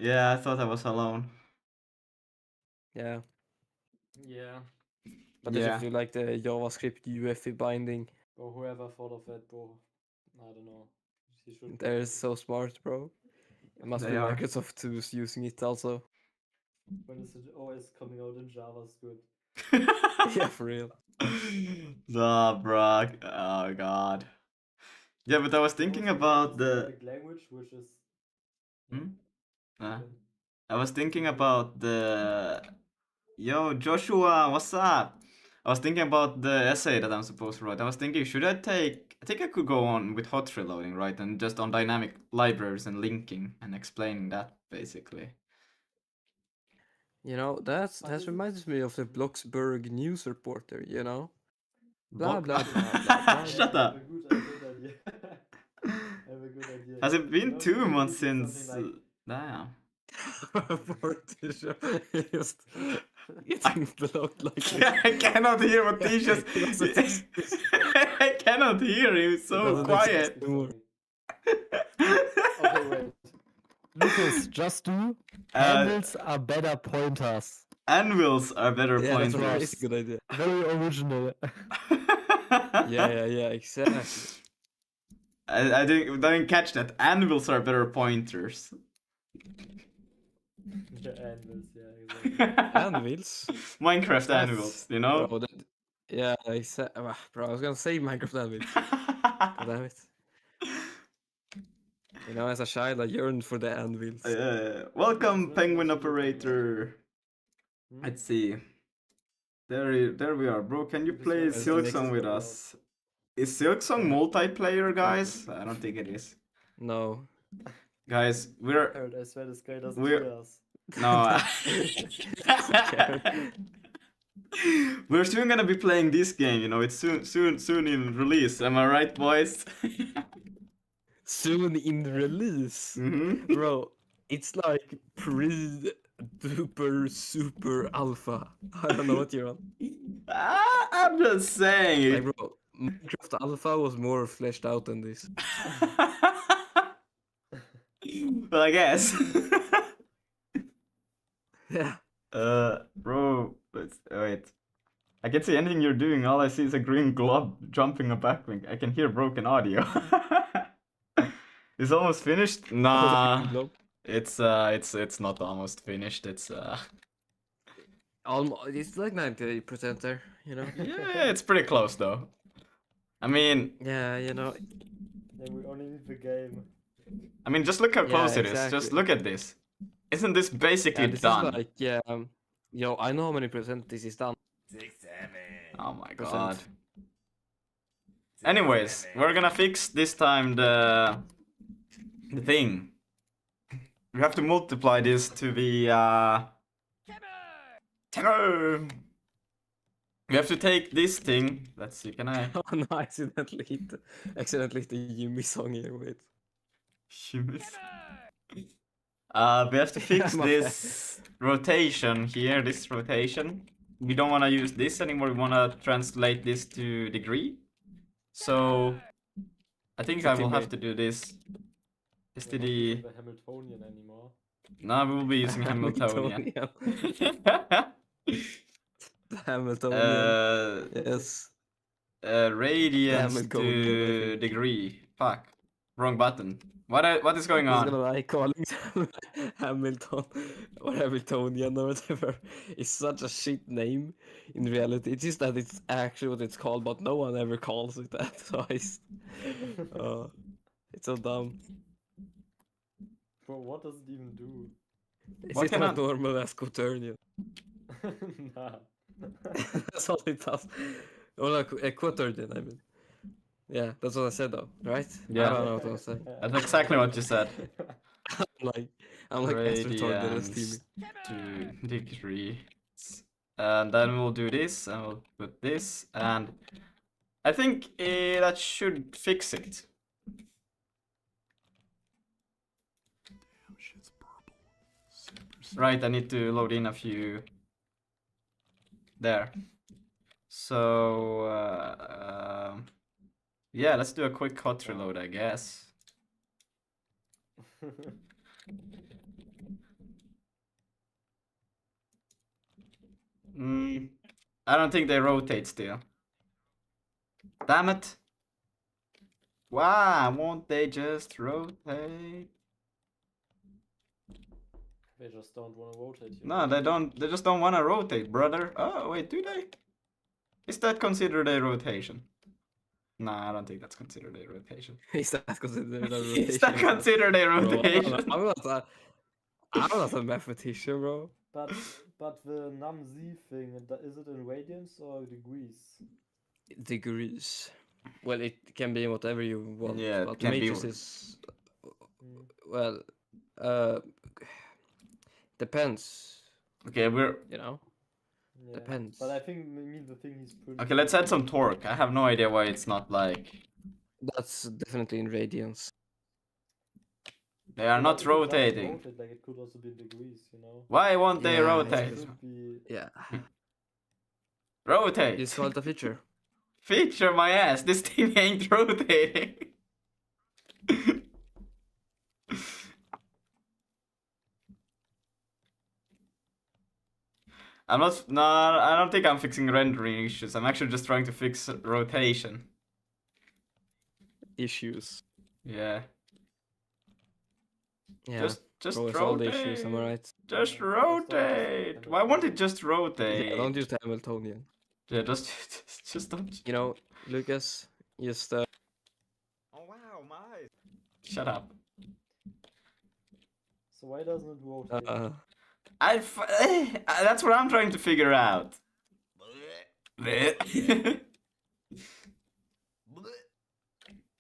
Yeah, I thought I was alone. Yeah. Yeah. But Yeah. if you like the JavaScript UEFI binding, Or whoever thought of that, bro. I don't know. He should. they're so smart, bro. It must They be are. Microsoft who's using it also. When is it always coming out in JavaScript? Yeah, for real. Nah, bro. Oh god. Yeah, but I was thinking about the. specific language, which is. Hmm? Okay. I was thinking about the. Yo, Joshua, what's up? I was thinking about the essay that I'm supposed to write. I was thinking, should I take. I think I could go on with hot reloading, right? And just on dynamic libraries and linking and explaining that, basically. You know, that reminds me of the Bloxburg news reporter, you know? Blah, blah, blah, blah, blah. Shut I up. have a good idea. I have a good idea. Has it been You know, 2 maybe months something since? like- Damn. Just getting blocked like I cannot hear what he just. He doesn't exist. I cannot hear him. It's so doesn't quiet. exist anymore. Okay, wait. Lucas, just do. Handles are better pointers. Anvils are better Yeah, that's pointers. a good idea. Very original. Yeah, exactly. I didn't catch that. Anvils are better pointers. Yeah, anvils, yeah, exactly. Anvils? Minecraft That's- anvils, you know? Bro, yeah, bro, I was gonna say Minecraft anvils. God damn it. You know, as a child, I yearned for the anvils. Welcome, Penguin Operator. Hmm? Let's see. There we are, bro. Can you This play one is Silksong next with one out. us? Is Silksong multiplayer, guys? I don't think it is. No. Guys, we're Alright, I swear this guy doesn't We're- hear us. no. care. We're soon gonna be playing this game. You know, it's soon in release. Am I right, boys? Soon in release. Mm-hmm. Bro, it's like pre-duper super alpha. I don't know what you're on. I'm just saying. Like, bro, Minecraft alpha was more fleshed out than this. Well, I guess. Yeah. Bro, wait. I can't see anything you're doing. All I see is a green glob jumping a backlink. I can hear broken audio. It's almost finished? Nah. Globe. It's not almost finished. It's It's like 90% there, you know? yeah, it's pretty close though. I mean, Yeah, you know. Yeah, we only need the game. just look how Yeah, close it is. Just exactly. look at this. Isn't this basically Yeah, this done? is like, yeah. Yo, I know how many percent this is done. 67. Oh my percent. god. Anyways, we're gonna fix this time the thing. We have to multiply this to the Timber! We have to take this thing. Let's see, can I? Oh no, I accidentally hit the Jimmy song here, wait. We have to fix My this rotation here, this rotation. We don't want to use this anymore, we want to translate this to degree. So, I think I will have to do this. We're STD. not using the Hamiltonian anymore. No, we will be using Hamiltonian. The Hamiltonian. Uh, Yes. radians Hamiltonian, I to think. degree. Fuck. Wrong button. What is going He's on? gonna like calling Hamilton or Hamiltonian or whatever. It's such a shit name in reality. It's just that it's actually what it's called, but no one ever calls it that. So it's so dumb. Bro, what does it even do? It's What just can a I- normal as quaternion. Nah. That's all it does. Or like a quaternion, I mean. Yeah, that's what I said though, right? Yeah. I don't know what I was saying. That's exactly what you said. I'm like as retarded as Radians Timmy. to degree. And then we'll do this, and we'll put this, and I think that should fix it. Right, I need to load in a few. There. So, yeah, let's do a quick hot reload, I guess. I don't think they rotate still. Damn it. Why won't they just rotate? They just don't want to rotate you. No, they don't. They just don't want to rotate, brother. Oh, wait, do they? Is that considered a rotation? Nah, I don't think that's considered a rotation. Is that considered a rotation? Is that considered a Bro, rotation? I'm not a mathematician, bro. But the num-z thing, is it in radians or degrees? Degrees. Well, it can be whatever you want. Yeah, it but can be matrix what- is well, depends. Okay, we're You know. Yeah. Depends. But I think the thing he's pretty. okay. Let's add some torque. I have no idea why it's not like That's definitely in radians. they are But not if it doesn't rotating. rotate, like it could also be in degrees, you know. Why won't they Yeah, it's rotate? It should be. Yeah. Rotate. Just call it a feature. Feature my ass. This thing ain't rotating. I'm not. No, I don't think I'm fixing rendering issues. I'm actually just trying to fix rotation. Issues. Yeah. Yeah. Just Bro, it's rotate. all the issues, am I right? Just Yeah, rotate. Why won't it just rotate? Yeah, don't use the Hamiltonian. Yeah, just just don't. You know, Lucas, just Oh wow, my. Shut up. So why doesn't it rotate? That's what I'm trying to figure out.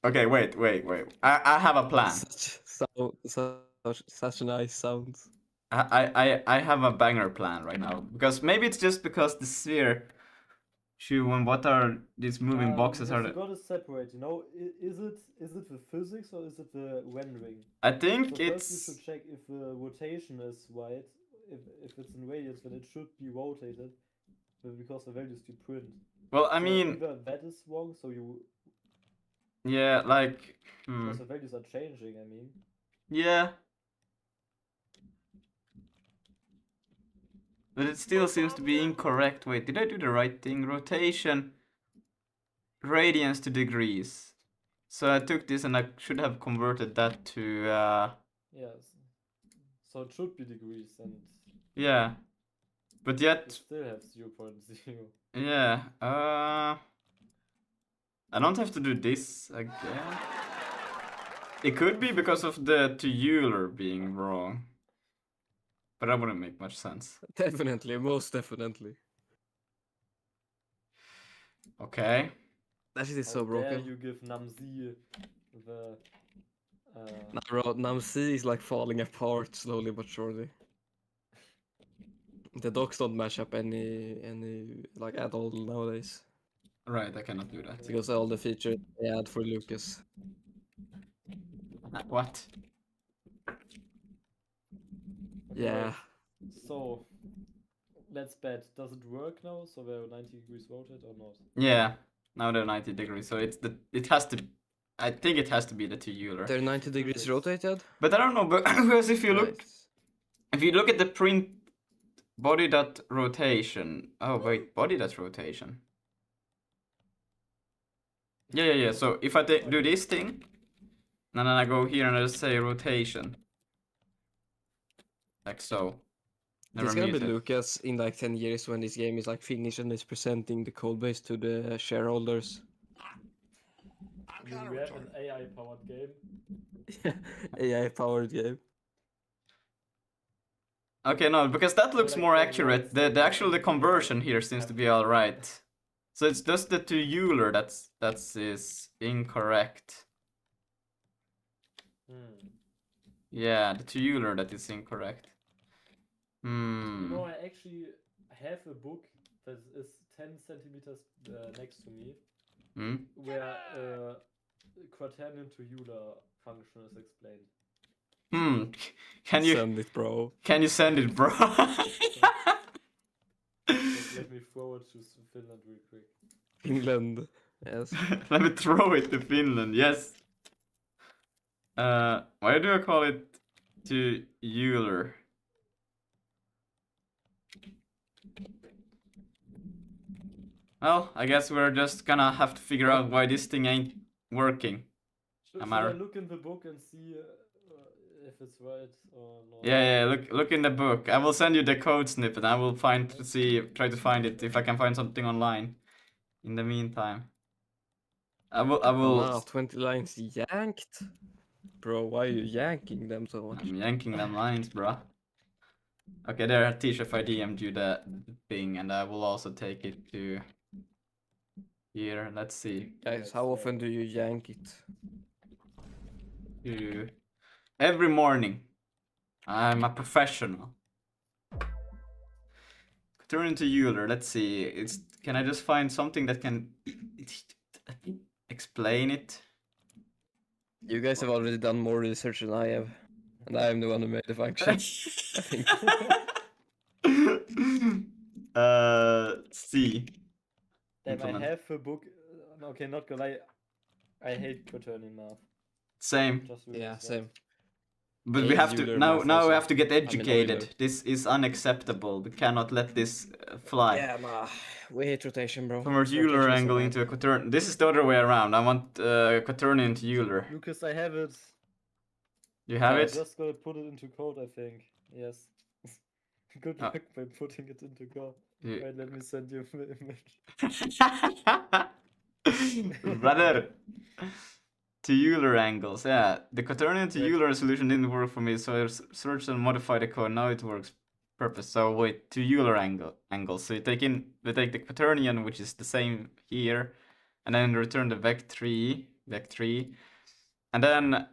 Okay, wait. I have a plan. such a nice sound. I have a banger plan right now because maybe it's just because the sphere. And what are these moving boxes? You Are gotta separate. You know, is it the physics or is it the rendering? I So think first you it's should check if the rotation is right. If it's in radians, then it should be rotated, because the values you print. well. I So mean, either that is wrong, so you yeah, like because the values are changing. I mean, yeah. But it still seems to be incorrect. Wait, did I do the right thing? Rotation, radians to degrees. So I took this and I should have converted that to, yes. So it should be degrees, and yeah. But you yet, still have 0.0. yeah, I don't have to do this again. It could be because of the to Euler being wrong. But that wouldn't make much sense. Definitely, most definitely. Okay. That shit is How so dare broken. you give num-z the Num-C is like falling apart slowly but surely. The docs don't match up any like at all nowadays Right, I cannot do that. because all the features they add for Lucas. What? Okay, Yeah. So let's bet. Does it work now? So they're 90 degrees rotate or not? Yeah. Now they're 90 degrees, so it has to. I think it has to be the to Euler. They're 90 degrees Perfect. rotated. But I don't know. Because if you look, Nice. if you look at the print body dot rotation. Oh wait, body dot rotation. Yeah. So if I do this thing, and then I go here and I just say rotation, like so. It's gonna be muted. Lucas in like 10 years when this game is like finished and is presenting the code base to the shareholders. I mean, we have an AI powered game. AI powered game. Okay, no, because that looks like more the accurate. words The actual the conversion here seems to be all right. So it's just the to Euler that's is incorrect. Yeah, the to Euler that is incorrect. You know, I actually have a book that is 10 centimeters next to me, where quaternion to Euler function is explained. Can you send it, bro? Can you send it, bro? Let me throw it to Finland real quick. Finland. Yes. Let me throw it to Finland. Yes. Why do I call it to Euler? Well, I guess we're just gonna have to figure out why this thing ain't working. Should Am I I- look in the book and see if it's right or not? Yeah, look in the book. I will send you the code snippet. I will try to find it if I can find something online. In the meantime, I will. Wow, 20 lines yanked? Bro, why are you yanking them so much? I'm yanking them lines, bruh. Okay, there, Tisha, if I DM'd you the thing, and I will also take it to here. Let's see. Guys, how often do you yank it? To every morning. I'm a professional. Turn into Euler. Let's see. Can I just find something that can explain it? You guys have already done more research than I have. And I am the one who made the function. I think. C. Damn, I Implement. have a book. Okay, not gonna lie. I hate quaternion math. Same. Just Yeah, realized that. same. But we Hate have to Euler now. math Now we also. have to get educated. Euler. This is unacceptable. We cannot let this fly. Yeah, nah. We hate rotation, bro. Convert Euler Rotation is angle so into a quaternion. This is the other way around. I want quaternion to Euler. Lucas, I have it. You have I it? just gotta put it into code, I think. Yes. Good Oh. luck by putting it into code. You- Wait, let me send you an image. Brother. To Euler angles, yeah. The quaternion to Wait. Euler solution didn't work for me, so I searched and modified the code. Now it works. Purpose. So wait, to Euler angles. So you take the quaternion, which is the same here, and then return the vec3, and then.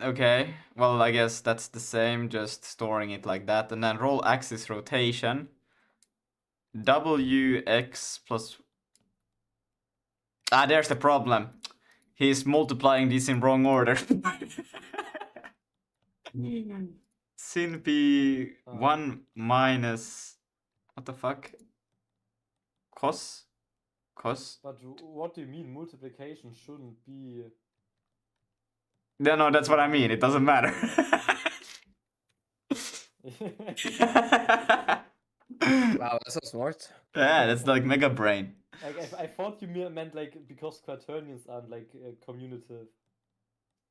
Okay, well I guess that's the same, just storing it like that, and then roll axis rotation. Wx plus. Ah, there's the problem. He's multiplying these in wrong order. Sin p 1 minus. What the fuck? Cos? But what do you mean? Multiplication shouldn't be. Yeah, no, that's what I mean. It doesn't matter. Wow, that's so smart. Yeah, that's like mega brain. Like, I thought you meant like because quaternions aren't like commutative.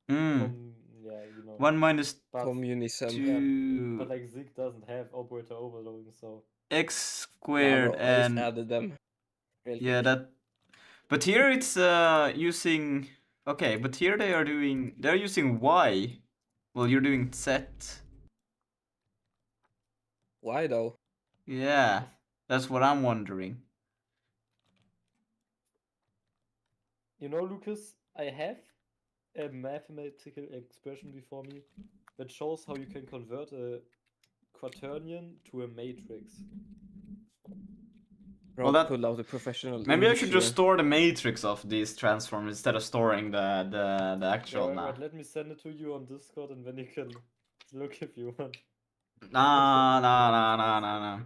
Yeah, you know. 1 minus But, Communism. 2 but like Zig doesn't have operator overloading, so. x Nah, squared bro, I just and added them. Real yeah, quick. that. But here it's using. Okay, but here they're using y. Well, you're doing z. Why though? Yeah, that's what I'm wondering. You know, Lucas, I have a mathematical expression before me that shows how you can convert a quaternion to a matrix. Bro, Well, that- pull out the professional. Maybe I English should just here. store the matrix of these transforms instead of storing the actual Wait, now. wait, let me send it to you on Discord and then you can look if you want. No.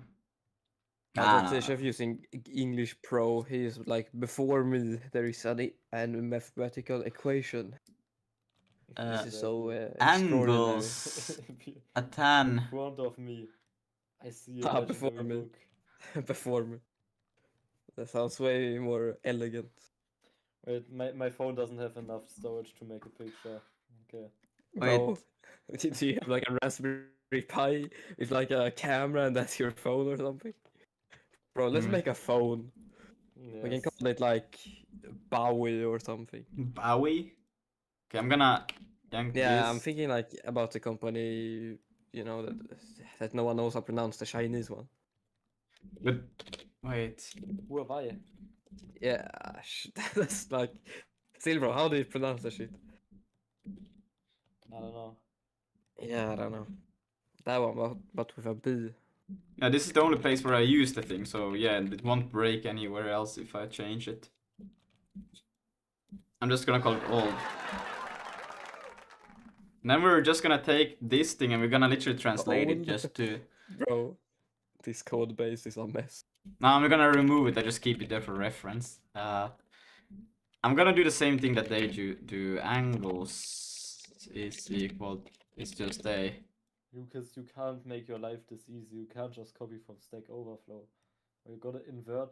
But the chef using English Pro, he's like, before me there is a mathematical equation. This is so extraordinary. Angles. A In tan. front of me, I see a Ah, legendary before me. book. Before me. That sounds way more elegant. Wait, my phone doesn't have enough storage to make a picture. Okay. Bro, do you have like a Raspberry Pi with like a camera and that's your phone or something? Bro, let's Hmm. make a phone. We can Yes. call it like Bowie or something. Bowie. Okay, I'm gonna yank Yeah, this. I'm thinking like about the company, you know, that no one knows how to pronounce the Chinese one. But wait. Who have I? Yeah, that's like, still, bro, how do you pronounce that shit? I don't know. Yeah, I don't know. That one, but with a B. Yeah, this is the only place where I use the thing, so yeah, it won't break anywhere else if I change it. I'm just gonna call it old. And then we're just gonna take this thing and we're gonna literally translate it Old. just to. Bro, this code base is a mess. No, I'm gonna remove it. I just keep it there for reference. I'm gonna do the same thing that they do. Angles is equal. It's just a Lucas, you can't make your life this easy. You can't just copy from Stack Overflow. You gotta invent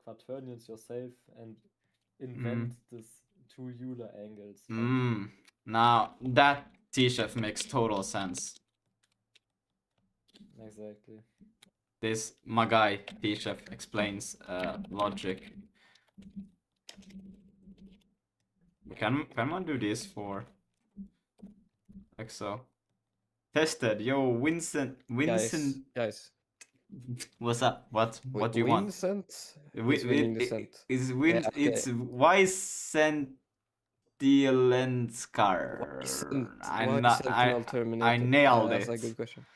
quaternions yourself and invent this two Euler angles. function. Now that T-Chef makes total sense. Exactly. This my guy T-Chef explains logic. Can one do this for like so? Tested, yo, Vincent. Guys. What's up? What do you want? Vincent is winning the cent. It's Yeah, okay. It's Vicendilenskar. I nailed it. That's a good question.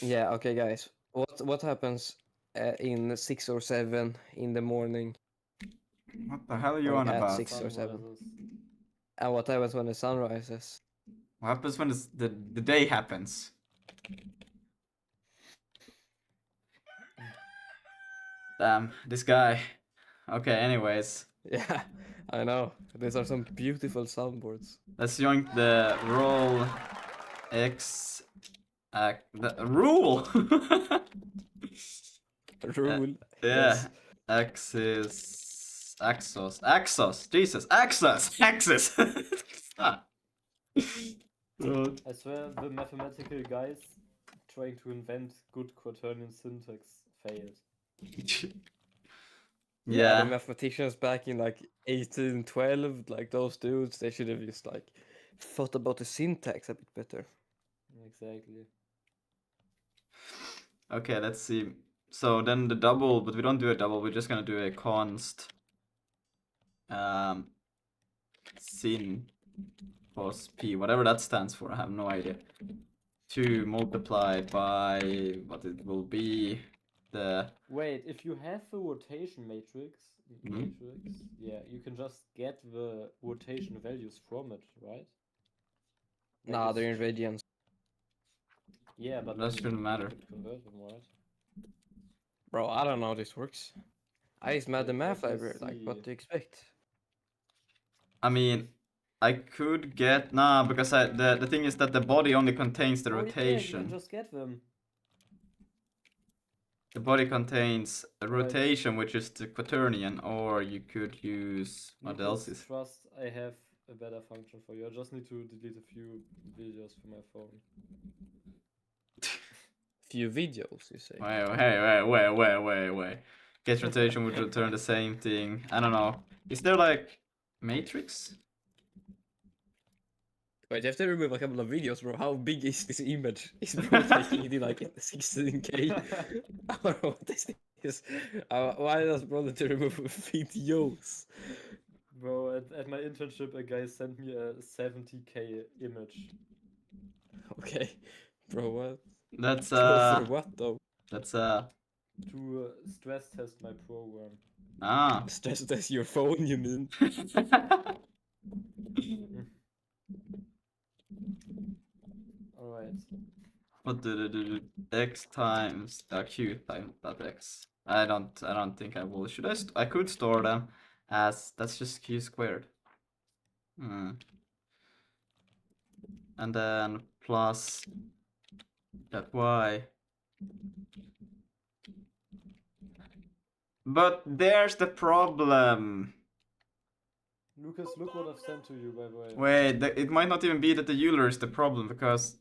Yeah, okay, guys. What happens in 6 or 7 in the morning? What the hell are you Like on at about? 6 or 7. Sunrises. And what happens when the sun rises? What happens when the day happens? Damn, this guy. Okay, anyways. Yeah, I know. These are some beautiful soundboards. Let's join the roll X the rule. Rule. Yeah. Yes. Axis. Jesus. Axis. Stop. I swear the mathematical guys trying to invent good quaternion syntax failed. Yeah, the Yeah. mathematicians back in like 1812, like those dudes, they should have just like thought about the syntax a bit better. Exactly. Okay, let's see. So then the double, but we don't do a double, we're just gonna do a const sin plus p, whatever that stands for, I have no idea. 2 multiplied by what it will be the Wait, if you have the rotation matrix, yeah, you can just get the rotation values from it, right? Like Nah, it's they're in radians. Yeah, but that then shouldn't matter. you convert them, right? Bro, I don't know how this works. I just made the math let me library, like what see. to expect. I mean, I could get because the thing is that the body only contains the Oh, yeah, rotation. you can just get them. The body contains a Right. rotation, which is the quaternion, or you could use what Lucas, else is. trust I have a better function for you. I just need to delete a few videos from my phone. Few videos, you say? Wait. Get rotation would return the same thing. I don't know. Is there like matrix? Wait, you have to remove a couple of videos, bro. How big is this image? Is bro taking it in like 16K? I don't know what this is. Why does bro need to remove videos? Bro, at my internship, a guy sent me a 70K image. Okay, bro, what? That's Bro, for what though? That's To stress test my program. Stress test your phone, you mean? Alright. What do x times q times that x? I don't think I will. Should I could store them as that's just q squared. And then plus that y. But there's the problem. Lucas, look what I've sent to you, by the way. Wait, it might not even be that the Euler is the problem, because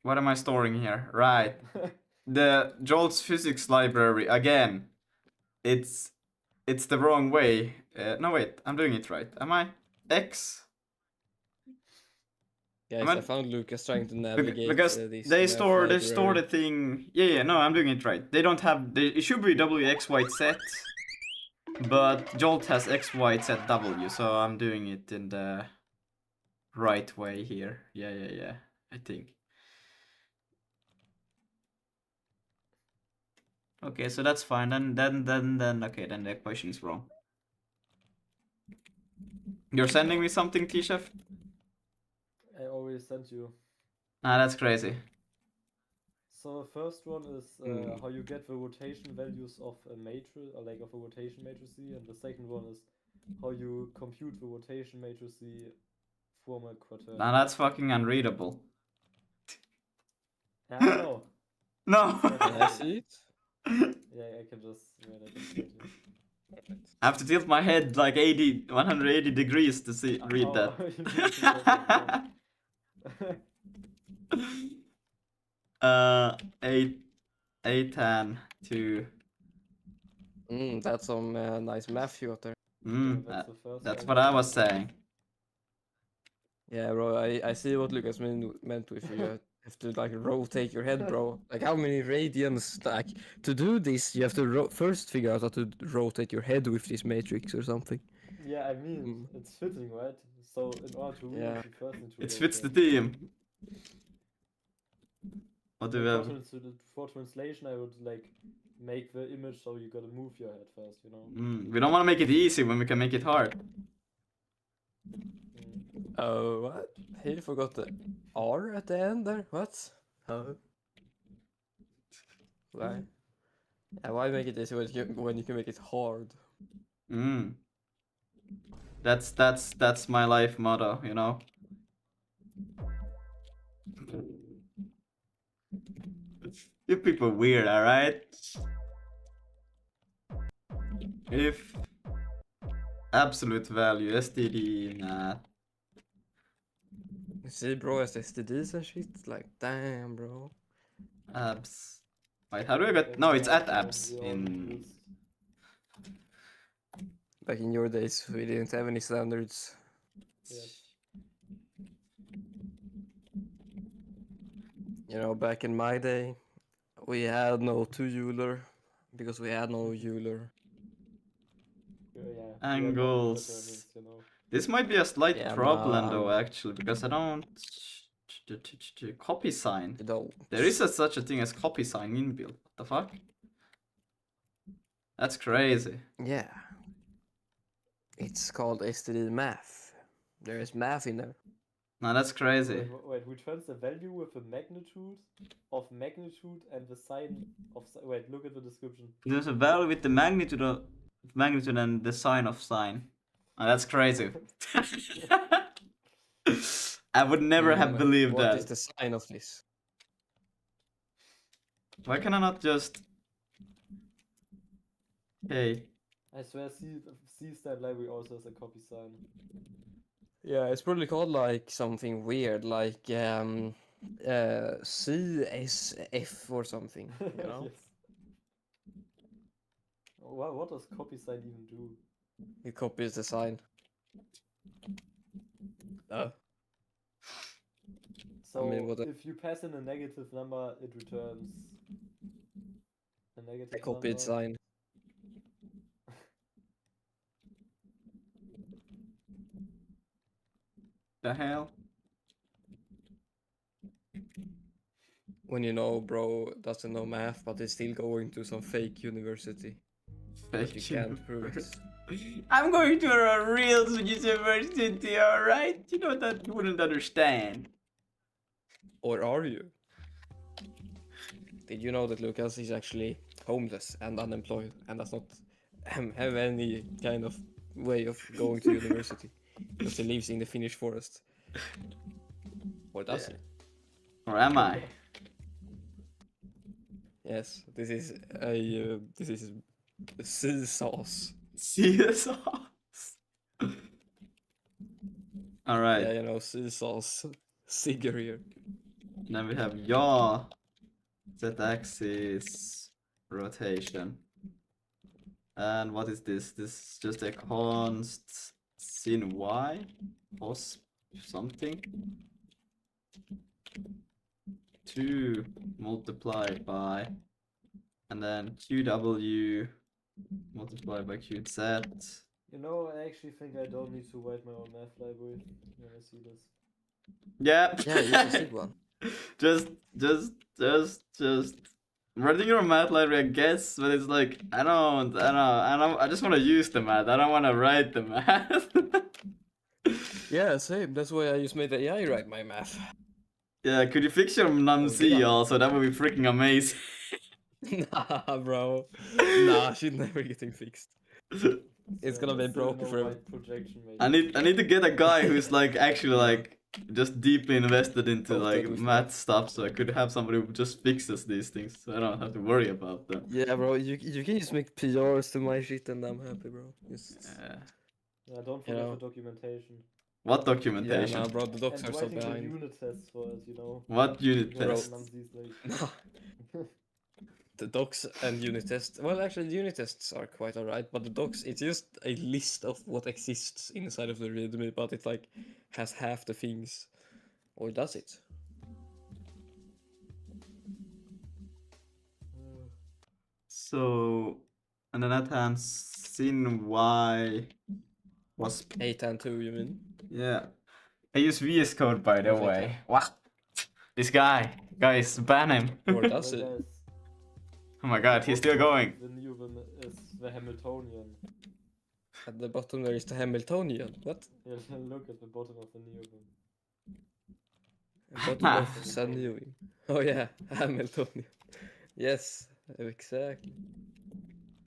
what am I storing here? Right. The Jolt's physics library, again, it's the wrong way. No, wait, I'm doing it right. Am I? X? Guys, I found Lucas trying to navigate because this they math store library. the thing. Yeah, no, I'm doing it right. They don't have. It should be WXY set, but Jolt has XY W, so I'm doing it in the right way here. Yeah. I think. Okay, so that's fine. Then okay, then the equation is wrong. You're sending me something, T-Chef? I always sent you. Ah, that's crazy. So the first one is how you get the rotation values of a matrix, or like of a rotation matrix, and the second one is how you compute the rotation matrix formal quaternion. Now that's fucking unreadable. Yeah, I know. No. Can I see it? Yeah, I can just read it instead. I have to tilt my head like 180 degrees to read Oh, that. you need to press it 8 to. That's some nice math you got there. That's the first That's one. what I was saying. Yeah, bro, I see what Lucas meant with you have to like rotate your head, bro. Like how many radians? Like to do this, you have to first figure out how to rotate your head with this matrix or something. Yeah, I mean, it's fitting, right? So in order to read Yeah. it, you first need to It fits the rotate. theme. What do we have? For translation, I would like make the image so you gotta move your head first, you know? We don't want to make it easy when we can make it hard. Oh, what? He forgot the R at the end there? What? Oh. Why? Yeah, why make it easy when you can make it hard? That's my life motto, you know. You people weird, alright? If absolute value, STD, nah. See, bro, as STDs and shit. Like, damn, bro. Abs. Wait, how do I get? No, it's at abs in. Back in your days, we didn't have any standards. Yes. You know, back in my day, we had no 2 Euler because we had no Euler. Yeah, Angles. quaternions, you know. This might be a slight Yeah, problem but, though, actually, because I don't copy sign. You don't. There is such a thing as copy sign inbuilt. What the fuck? That's crazy. Yeah. It's called STD math. There is math in there. No, that's crazy. Wait, returns the value with the magnitude and the sign of. Wait, look at the description. There's a value with the magnitude and the sign of sign. Oh, that's crazy. I would never have believed that. What is the sign of this? Why can I not just? Hey. I swear, C stat library also has a copy sign. Yeah, it's probably called like something weird, like CSF or something, you know? Yes. What does copy sign even do? It copies the sign. So I mean, if you pass in a negative number, it returns a negative a copied number. sign. The hell? When you know, bro doesn't know math, but is still going to some fake university. But you can't prove it. I'm going to a real university, alright? You know that you wouldn't understand. Or are you? Did you know that Lucas is actually homeless and unemployed and does not have any kind of way of going to university? Because he lives in the Finnish forest. Or does he? Or am I? Yes, this is a sea sauce. Sea sauce. Alright. Yeah, you know, sea sauce. Cigar here. Then we have yaw, z-axis, rotation. And what is this? This is just a const sin y, cos something. 2 multiplied by, and then qw multiplied by qz. You know, I actually think I don't need to write my own math library when I see this. Yeah. Yeah, you can see one. just writing your math library, I guess, but it's like I just want to use the math. I don't want to write the math. Yeah, same. That's why I just made the AI write my math. Yeah, could you fix your num-c also? That would be freaking amazing. Nah, bro. Nah, she's never getting fixed. It's gonna be still broken no forever. white projection made. I need to get a guy who's like actually Yeah. like just deeply invested into Both like that was math stuff, so I could have somebody who just fixes these things, so I don't have to worry about them. Yeah, bro, you can just make PRs to my shit and I'm happy, bro. Just, Yeah, don't you forget know. the documentation. What Yeah, documentation? nah, bro, the docs And are so writing the behind. unit tests for it, you know. What unit Because test? Nancy's like, Nah, the docs and unit tests. Well, actually, the unit tests are quite alright, but the docs, it's just a list of what exists inside of the readme, but it like has half the things. Or does it? So, and then I haven't seen why was 8 and 2, you mean? yeah. I use VS Code by the Okay. way. What? This guy, guys, ban him. Or does well, it? guys, Oh my god, he's still going. the new one is the Hamiltonian. At the bottom there is the Hamiltonian. What? Yeah, look at the bottom of the new one. Bottom of San Ewing. Oh yeah, Hamiltonian. Yes, exactly.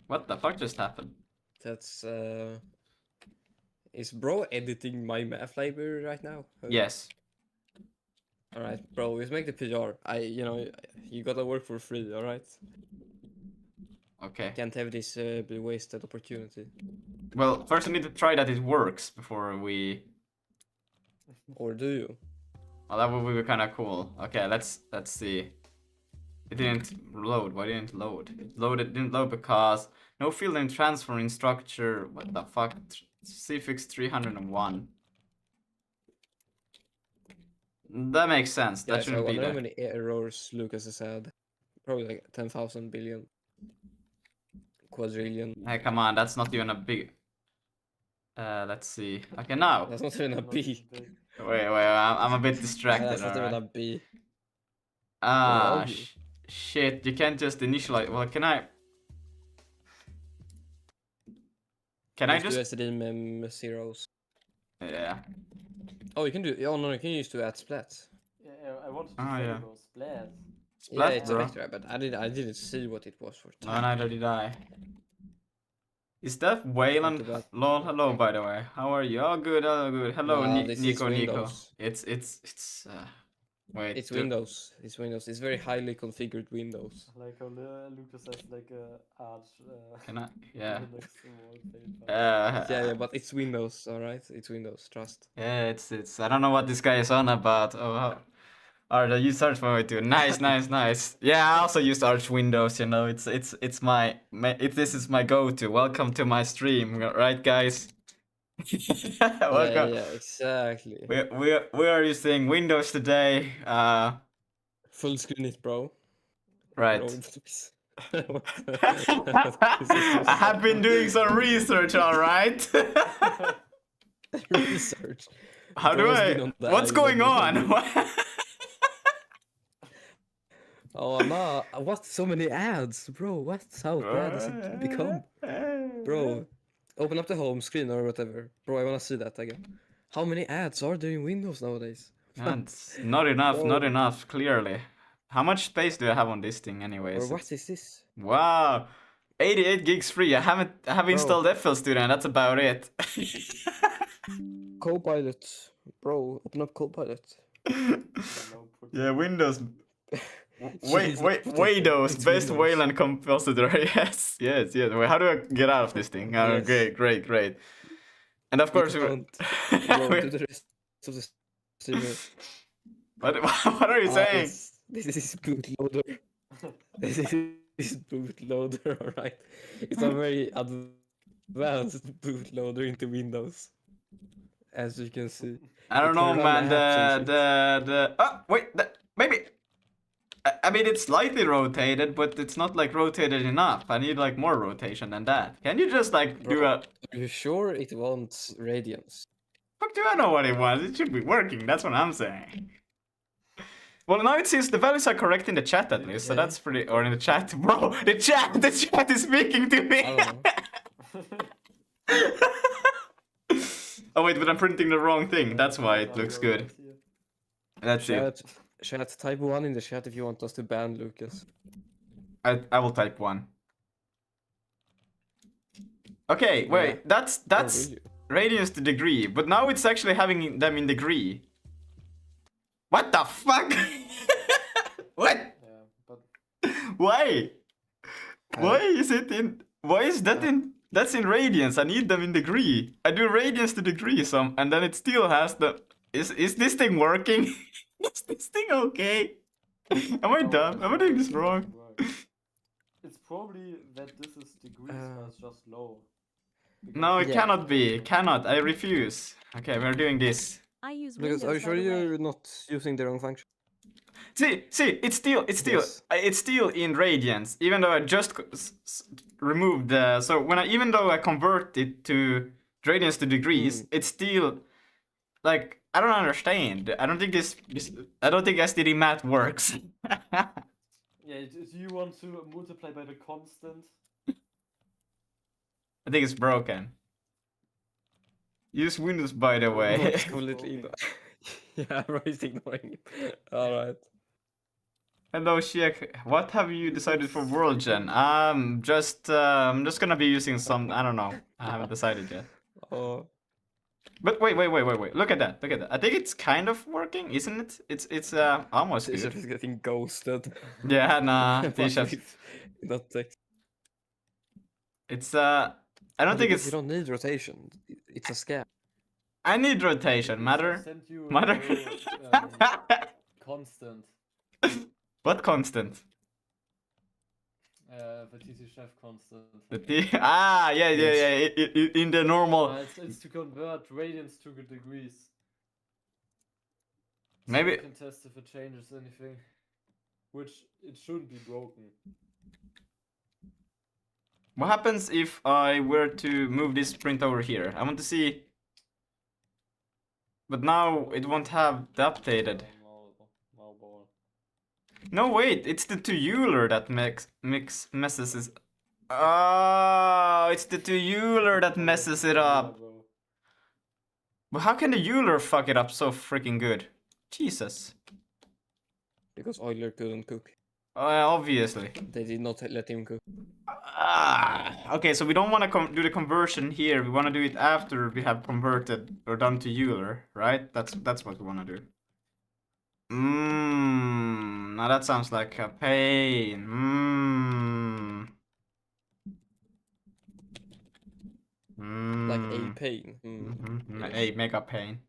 What the fuck just happened? That's Is bro editing my math library right now? Yes. Alright, bro, let's make the PR. You gotta work for free, alright? Okay. Can't have this be wasted opportunity. Well, first we need to try that it works before we. Or do you? Well, that would be kind of cool. Okay, let's see. It didn't load. Why didn't it load? It didn't load because no field name transfer in structure. What the fuck? Cfix 301. That makes sense. That Yeah, so I shouldn't be wonder how there. many errors Lucas has had. Probably like 10,000 billion. Quadrillion. Hey, come on. That's not even a big. Let's see. Okay, now. That's not even a Not B. big. Wait. I'm a bit distracted. That's not even a Alright. B. Ah, are you? shit. You can't just initialize. Well, can I? Can I just? do SD mem zeros. Yeah. Oh, you can do. Oh no, you can use to add splat. Yeah, I wanted to Oh, say yeah. those splat. Splat, Yeah, it's bro. a vector, but I didn't see what it was for. No, Type. neither did I. Is that Wayland? Not bad. Lol, hello by the way. How are you? Oh good, oh good. Hello, Nah, this is Nico. Windows. It's wait. It's Windows. It's Windows. It's very highly configured Windows. Like how Lucas has like a art. Can I? Yeah. Linux wallpaper. Yeah, but it's Windows, alright? It's Windows, trust. Yeah, it's. I don't know what this guy is on about. Oh, how? Alright, I use Arch for it too. Nice. Yeah, I also use Arch Windows. You know, it's my this is my go-to. Welcome to my stream, right, guys? Welcome. Yeah, exactly. We are using Windows today. Full screen it, bro. Right. Bro, I have been doing some research, all right. research. How do Bro's I? been on the What's going island on? Oh no! What? So many ads, bro? What? How bad has it become, bro? Open up the home screen or whatever, bro. I wanna see that again. How many ads are there in Windows nowadays? It's not enough. Bro. Not enough. Clearly. How much space do I have on this thing, anyways? Or what is this? Wow, 88 gigs free. I have installed FL Studio, and that's about it. Copilot, bro. Open up Copilot. Yeah, Windows. Jeez, Windows, it's best Windows. Wayland compositor. Yes. Wait, how do I get out of this thing? Oh, Yes. great. And of course, Bro, to the rest of the streamer. what are you saying? This is bootloader. This is bootloader, alright. It's a very advanced bootloader into Windows. As you can see. I don't It know, can man. run apps and Oh wait, maybe. I mean, it's slightly rotated, but it's not like rotated enough. I need like more rotation than that. Can you just like do Bro. a? Are you sure it wants radians? Fuck, do I know what it was? It should be working. That's what I'm saying. Well, now it seems the values are correct in the chat at least, so Yeah. that's pretty. Or in the chat, bro. The chat is speaking to me. I don't know. Oh wait, but I'm printing the wrong thing. That's why it looks good. That's it. Chat, type 1 in the chat if you want us to ban Lucas. I will type 1. Okay, wait, Yeah. that's really? radians to degree, but now it's actually having them in degree. What the fuck? What? Yeah, but Why? Why Uh, is it in? Why is that in? That's in radians. I need them in degree. I do radians to degree and then it still has the. Is this thing working? Is this thing okay? Am I no, dumb? Am I doing this it wrong? doesn't work. It's probably that this is degrees, but it's just low. No, it Yeah. cannot be. Cannot. I refuse. Okay, we're doing this. I use Because Windows, are you by sure the way. you're not using the wrong function? See, Yes. it's still in radians, even though I just removed the. So even though I convert it to radians to degrees, it's still like I don't understand. I don't think I don't think STD math works. Yeah, do you want to multiply by the constant? I think it's broken. Use Windows, by the way. It's completely yeah, Roy's ignoring it. Alright. Hello, Sheik. What have you decided for World Gen? I'm just gonna be using some. I don't know. I haven't decided yet. Oh. But wait. Look at that. I think it's kind of working, isn't it? It's almost T-shirt good. is getting ghosted. Yeah, nah. But T-shirts. with not text. It's I don't think Because it's. you don't need rotation. It's a scam. I need rotation. I Matter. sent you Matter. constant. What constant? The TC Chef constant. Yeah. In the normal. It's to convert radians to degrees. So Maybe. you can test if it changes anything. Which it shouldn't be broken. What happens if I were to move this print over here? I want to see. But now it won't have the updated. No ball. No, wait, it's the to Euler that messes it. Oh, it's the to Euler that messes it up. But how can the Euler fuck it up so freaking good? Jesus. Because Euler couldn't cook. Obviously. They did not let him cook. Okay, so we don't want to do the conversion here. We want to do it after we have converted or done to Euler, right? That's what we want to do. Now that sounds like a pain. Like a pain. A mega pain.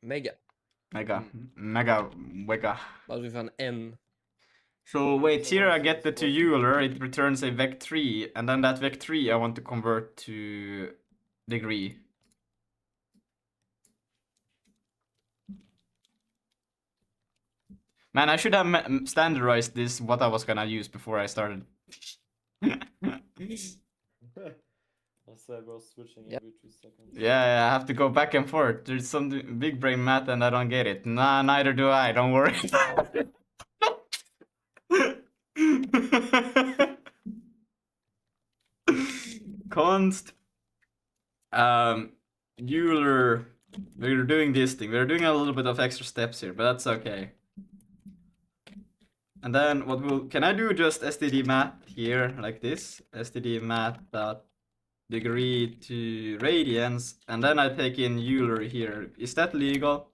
Mega. Mega. But with an N. So wait, here I get the to Euler, it returns a vec3, and then that vec3 I want to convert to degree. Man, I should have standardized this, what I was gonna use before I started. I was switching every 2 seconds. Yeah, I have to go back and forth. There's some big brain math and I don't get it. Nah, neither do I, don't worry. Const Euler, we're doing this thing. We're doing a little bit of extra steps here, but that's okay. And then can I do just std math here like this? Std math dot degree to radians, and then I take in Euler here. Is that legal?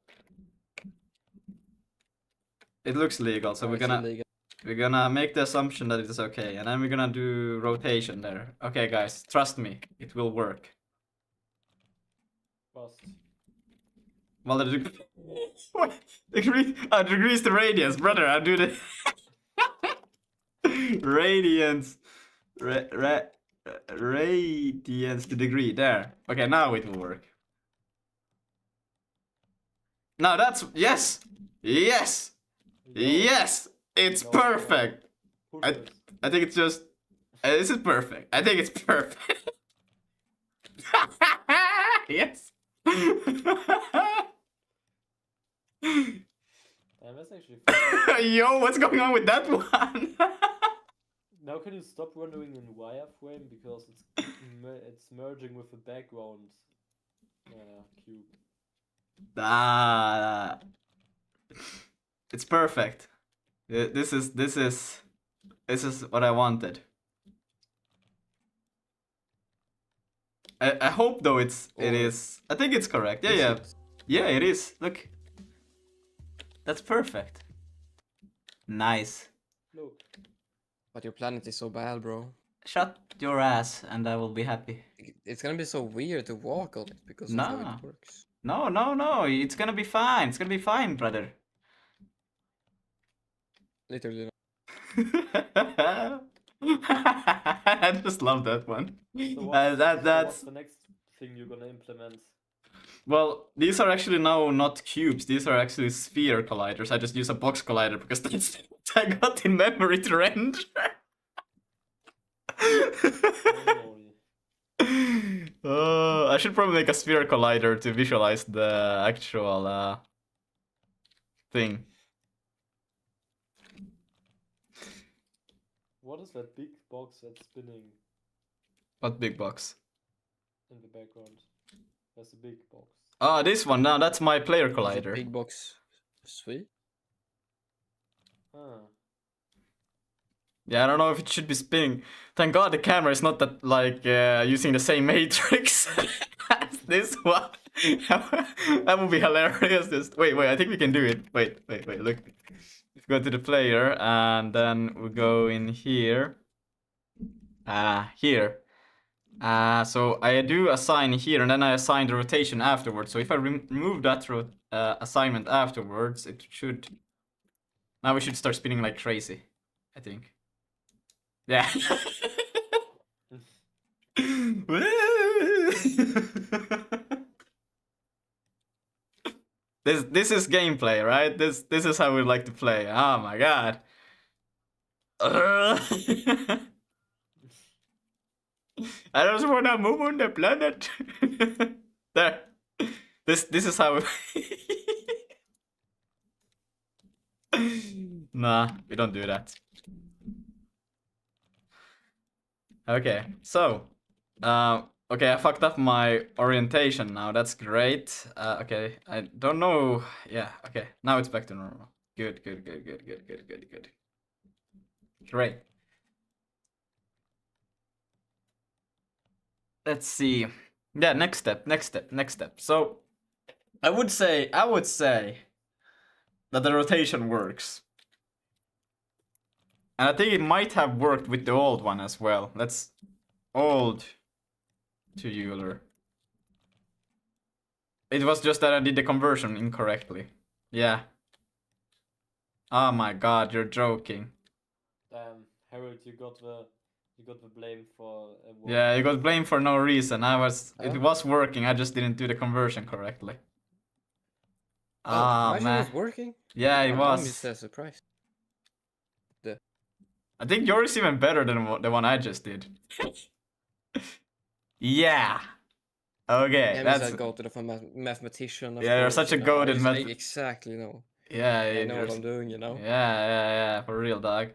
It looks legal, so we're gonna make the assumption that it is okay, and then we're gonna do rotation there. Okay, guys, trust me, it will work. Bust. Well, the degrees to radians, brother. I do the radians, radians to degree there. Okay, now it will work. Now that's yes. It's perfect. I think it's just. This is perfect. I think it's perfect. Yes. That's actually Yo, what's going on with that one? Now can you stop rendering in wireframe because it's merging with the background cube. It's perfect. This is what I wanted. I hope though it Or is. I think it's correct. Yeah, is yeah. it? Yeah, it is. Look. That's perfect. Nice. Look. But your planet is so bad, bro. Shut your ass and I will be happy. It's gonna be so weird to walk on it because of how Nah. it works. No, no, no. It's gonna be fine. It's gonna be fine, brother. Literally. I just love that one. So That's what's the next thing you're gonna implement? well, these are actually now not cubes. These are actually sphere colliders. I just use a box collider because that's what I got in memory to render. Holy. I should probably make a sphere collider to visualize the actual thing. What is that big box that's spinning What big box? in the background? There's a big box. Oh, this one. Now that's my player Is it collider. big box. Sweet. Ah. Yeah, I don't know if it should be spinning. Thank God the camera is not that like using the same matrix as this one. That would be hilarious. Just wait, I think we can do it. Wait. Look, if we go to the player and then we go in here. Here. So I do assign here and then I assign the rotation afterwards. So if I remove that assignment afterwards, it should. Now we should start spinning like crazy, I think. Yeah. This is gameplay, right? This is how we like to play. Oh my god. I just wanna move on the planet. There. This is how Nah, we don't do that. Okay, so okay, I fucked up my orientation now. That's great. Okay, I don't know. Yeah, okay. Now it's back to normal. Good. Great. Let's see. Yeah, next step. So I would say that the rotation works. And I think it might have worked with the old one as well. Let's old to Euler. It was just that I did the conversion incorrectly. Yeah. Oh my god, you're joking. Damn, Harold, you got the blame for. Yeah, you got blamed for no reason. It Oh. was working. I just didn't do the conversion correctly. My shit man. was working. Yeah, it I'm was. just surprised. I think yours is even better than the one I just did. Yeah. Okay, Yeah, that's. I go to the mathematician. Yeah, you're such a goated math. Exactly, no. Yeah, I know what I'm doing, you know. Yeah, for real, dog.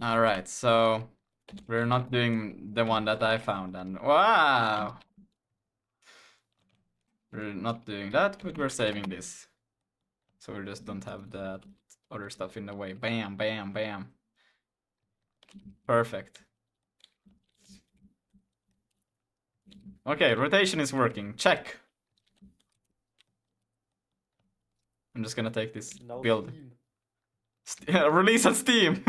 All right, so we're not doing the one that I found, and wow, we're not doing that, but we're saving this, so we just don't have that other stuff in the way. Bam, bam, bam. Perfect. Okay, rotation is working. Check. I'm just gonna take this Now build. Steam. Release on Steam.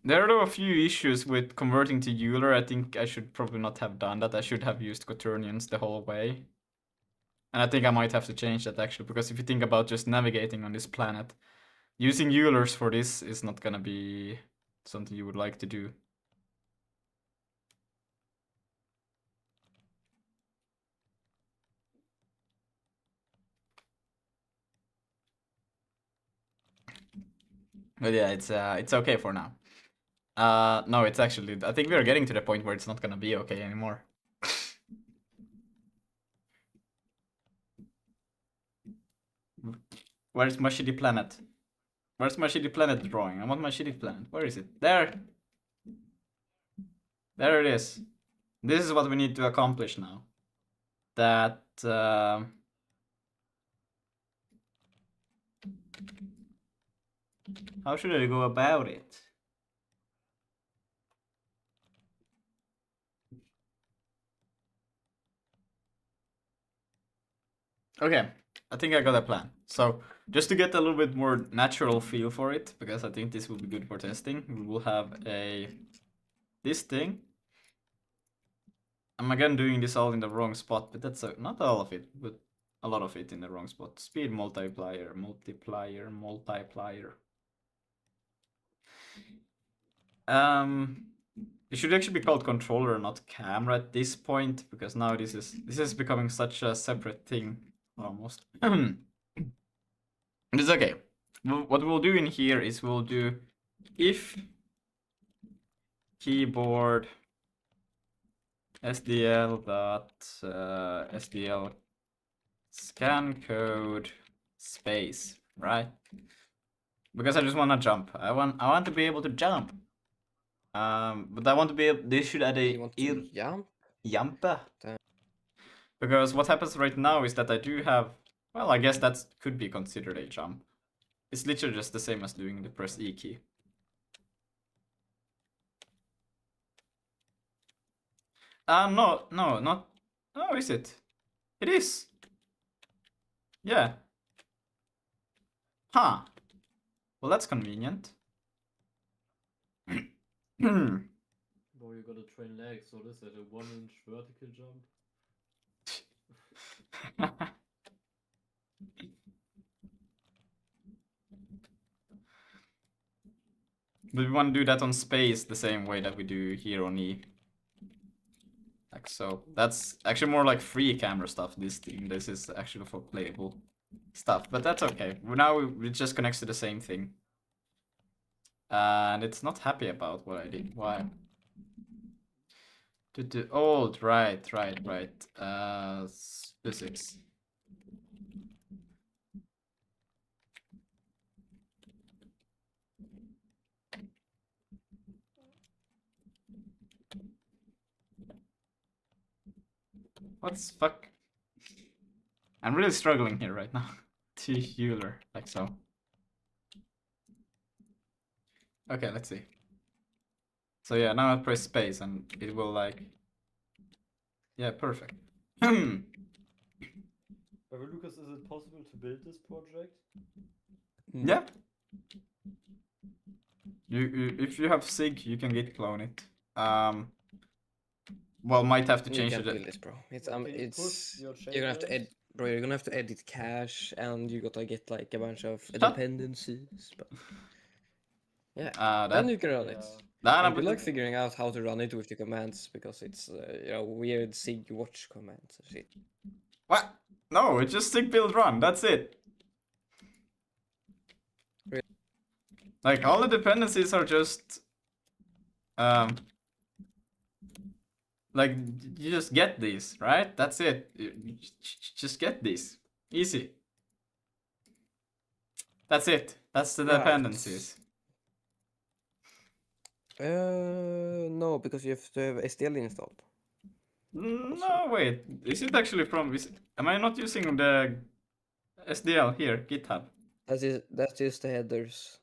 There are a few issues with converting to Euler. I think I should probably not have done that. I should have used quaternions the whole way. And I think I might have to change that actually, because if you think about just navigating on this planet, using Eulers for this is not gonna be something you would like to do. But yeah, it's okay for now. No, it's actually, I think we are getting to the point where it's not gonna be okay anymore. Where's my shitty planet? Where's my shitty planet drawing? I want my shitty planet. Where is it? There! There it is. This is what we need to accomplish now. That How should I go about it? Okay, I think I got a plan. So, just to get a little bit more natural feel for it, because I think this will be good for testing, we will have this thing. I'm again doing this all in the wrong spot, but that's not all of it, but a lot of it in the wrong spot. Speed multiplier. It should actually be called controller, not camera at this point, because now this is becoming such a separate thing almost. It's okay. What we'll do in here is we'll do if keyboard SDL dot SDL scan code space, right? Because I just want to jump. I want to be able to jump. But I want to be able, they should add You want to jump? jumpa. Damn. Because what happens right now is that I do have, well, I guess that could be considered a jump. It's literally just the same as doing the press E key. No, not. Oh, is it? It is. Yeah. Huh. Well, that's convenient. Boy, you gotta train legs. What is it? A 1-inch vertical jump? But we want to do that on space the same way that we do here on E. Like so. That's actually more like free camera stuff, this thing. This is actually for playable stuff, but that's okay. Now it just connects to the same thing. And it's not happy about what I did. Why? Old, right. Physics. What's fuck? I'm really struggling here right now. T. Euler, like so. Okay, let's see. So yeah, now I press space and it will like... Yeah, perfect. But Lucas, is it possible to build this project? Yeah. If you have Sig, you can git clone it. Well, might have to You change can't it. build this, bro. It's Can you it's push your you're gonna have to changes? bro. You're gonna have to edit cache, and you gotta get like a bunch of Shut- dependencies. But yeah, then That. you can run it. Yeah. Nah, And but good luck figuring out how to run it with the commands because it's weird sig watch commands and shit. What? No, it's just Sig build run. That's it. Really? Like all the dependencies are just like you just get these, right? That's it. You just get these. Easy. That's it. That's the Right. dependencies. No, because you have to have SDL installed. No, wait. Is it actually from? Am I not using the SDL here? GitHub. That's just the headers.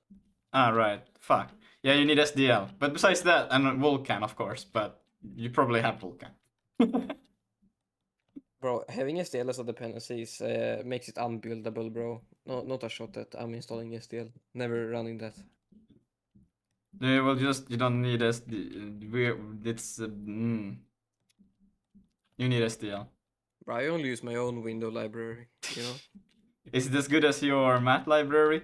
Ah, right. Fuck. Yeah, you need SDL. But besides that, and Vulkan, of course. But you probably have Vulkan. Bro, having SDL as a dependencies makes it unbuildable, bro. No, not a shot at I'm installing SDL. Never running that. Yeah, well, you don't need SD. It's you need SDL. Bro, I only use my own window library, you know? Is it as good as your math library?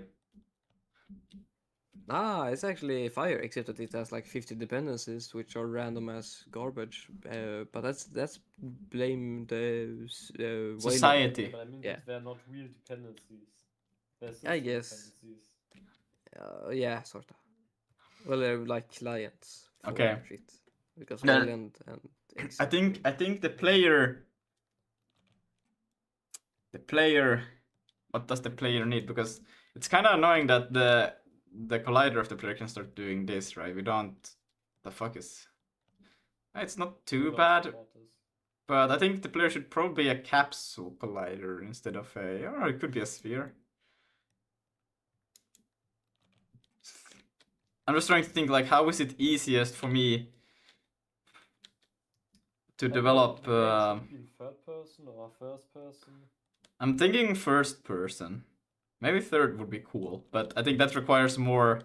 It's actually fire, except that it has like 50 dependencies, which are random as garbage. But that's blame the Wayland. Society. But I mean, Yeah. they're not real dependencies. They're I system guess. dependencies. Yeah, sorta. Well, they're like clients for Okay. shit. Because No. Wayland and I think the player. What does the player need? Because it's kind of annoying that the collider of the player can start doing this, right? We don't. The fuck is? It's not too We don't bad, support this. but I think the player should probably be a capsule collider instead of a. Or it could be a sphere. I'm just trying to think like how is it easiest for me to develop. The game should be in third person or first person. I'm thinking first person. Maybe third would be cool, but I think that requires more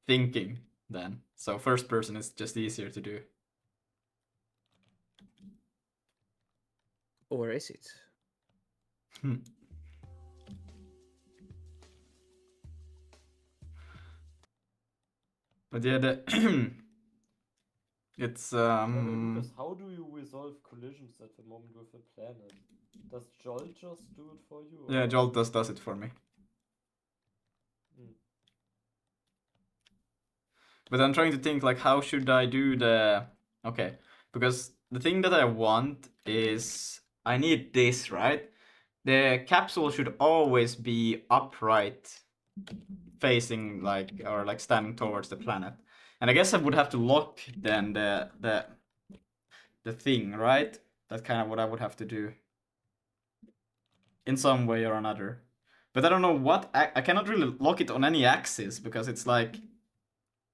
thinking then. So first person is just easier to do. Or is it? But yeah, it's Lucas, how do you resolve collisions at the moment with the planet? Does Joel just do it for you? Yeah, Joel does it for me. But I'm trying to think like how should I do the okay, because the thing that I want is I need this, right? The capsule should always be upright, facing like or like standing towards the planet. And I guess I would have to lock then the thing, right? That's kind of what I would have to do in some way or another. But I don't know what I cannot really lock it on any axis because it's like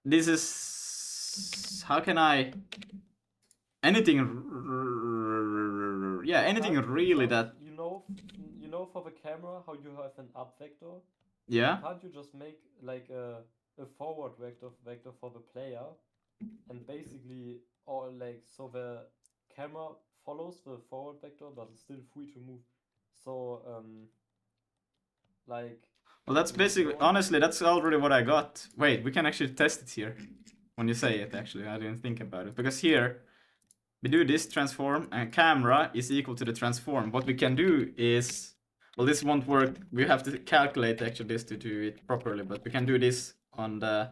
this is how can I anything yeah anything really that you know for the camera how you have an up vector. Yeah. Can't you just make like a forward vector for the player, and basically or like so the camera follows the forward vector but it's still free to move. So like. Well, that's basically honestly that's already what I got. Wait, we can actually test it here. When you say it, actually, I didn't think about it because here we do this transform and camera is equal to the transform. What we can do is, well, this won't work. We have to calculate actually this to do it properly, but we can do this on the,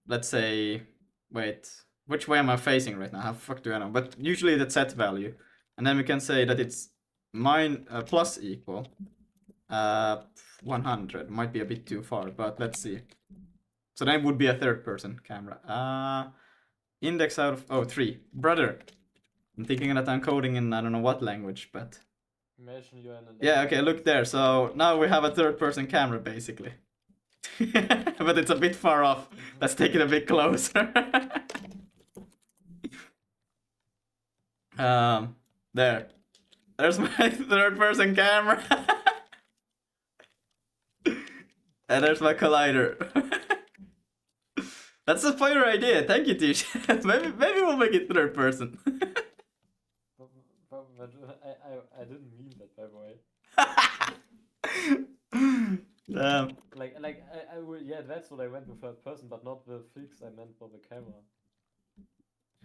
let's say, wait, which way am I facing right now? How the fuck do I know? But usually the set value, and then we can say that it's plus equal 100. Might be a bit too far, but let's see. So then it would be a third person camera. Index out of 3. Brother. I'm thinking that I'm coding in I don't know what language, but Imagine you're in a yeah, okay, look there. So now we have a third person camera basically. But it's a bit far off. Let's take it a bit closer. There. There's my third person camera. And there's my collider. That's a fire idea. Thank you, Tish. maybe we'll make it third person. I didn't mean that, by the way. Like I will, yeah, that's what I meant with third person, but not the fix I meant for the camera.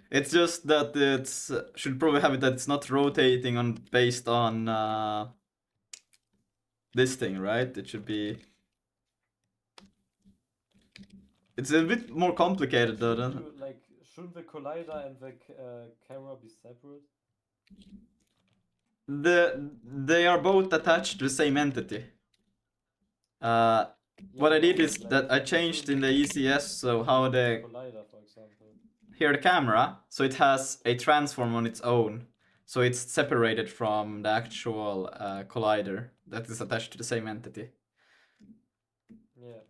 It's just that it's should probably have it that it's not rotating on based on this thing, right? It should be. It's a bit more complicated though, doesn't it? Like, shouldn't the collider and the camera be separate? They are both attached to the same entity. What I did is that I changed in the ECS so how the collider, for example. Here the camera, so it has a transform on its own, so it's separated from the actual collider that is attached to the same entity. Yeah.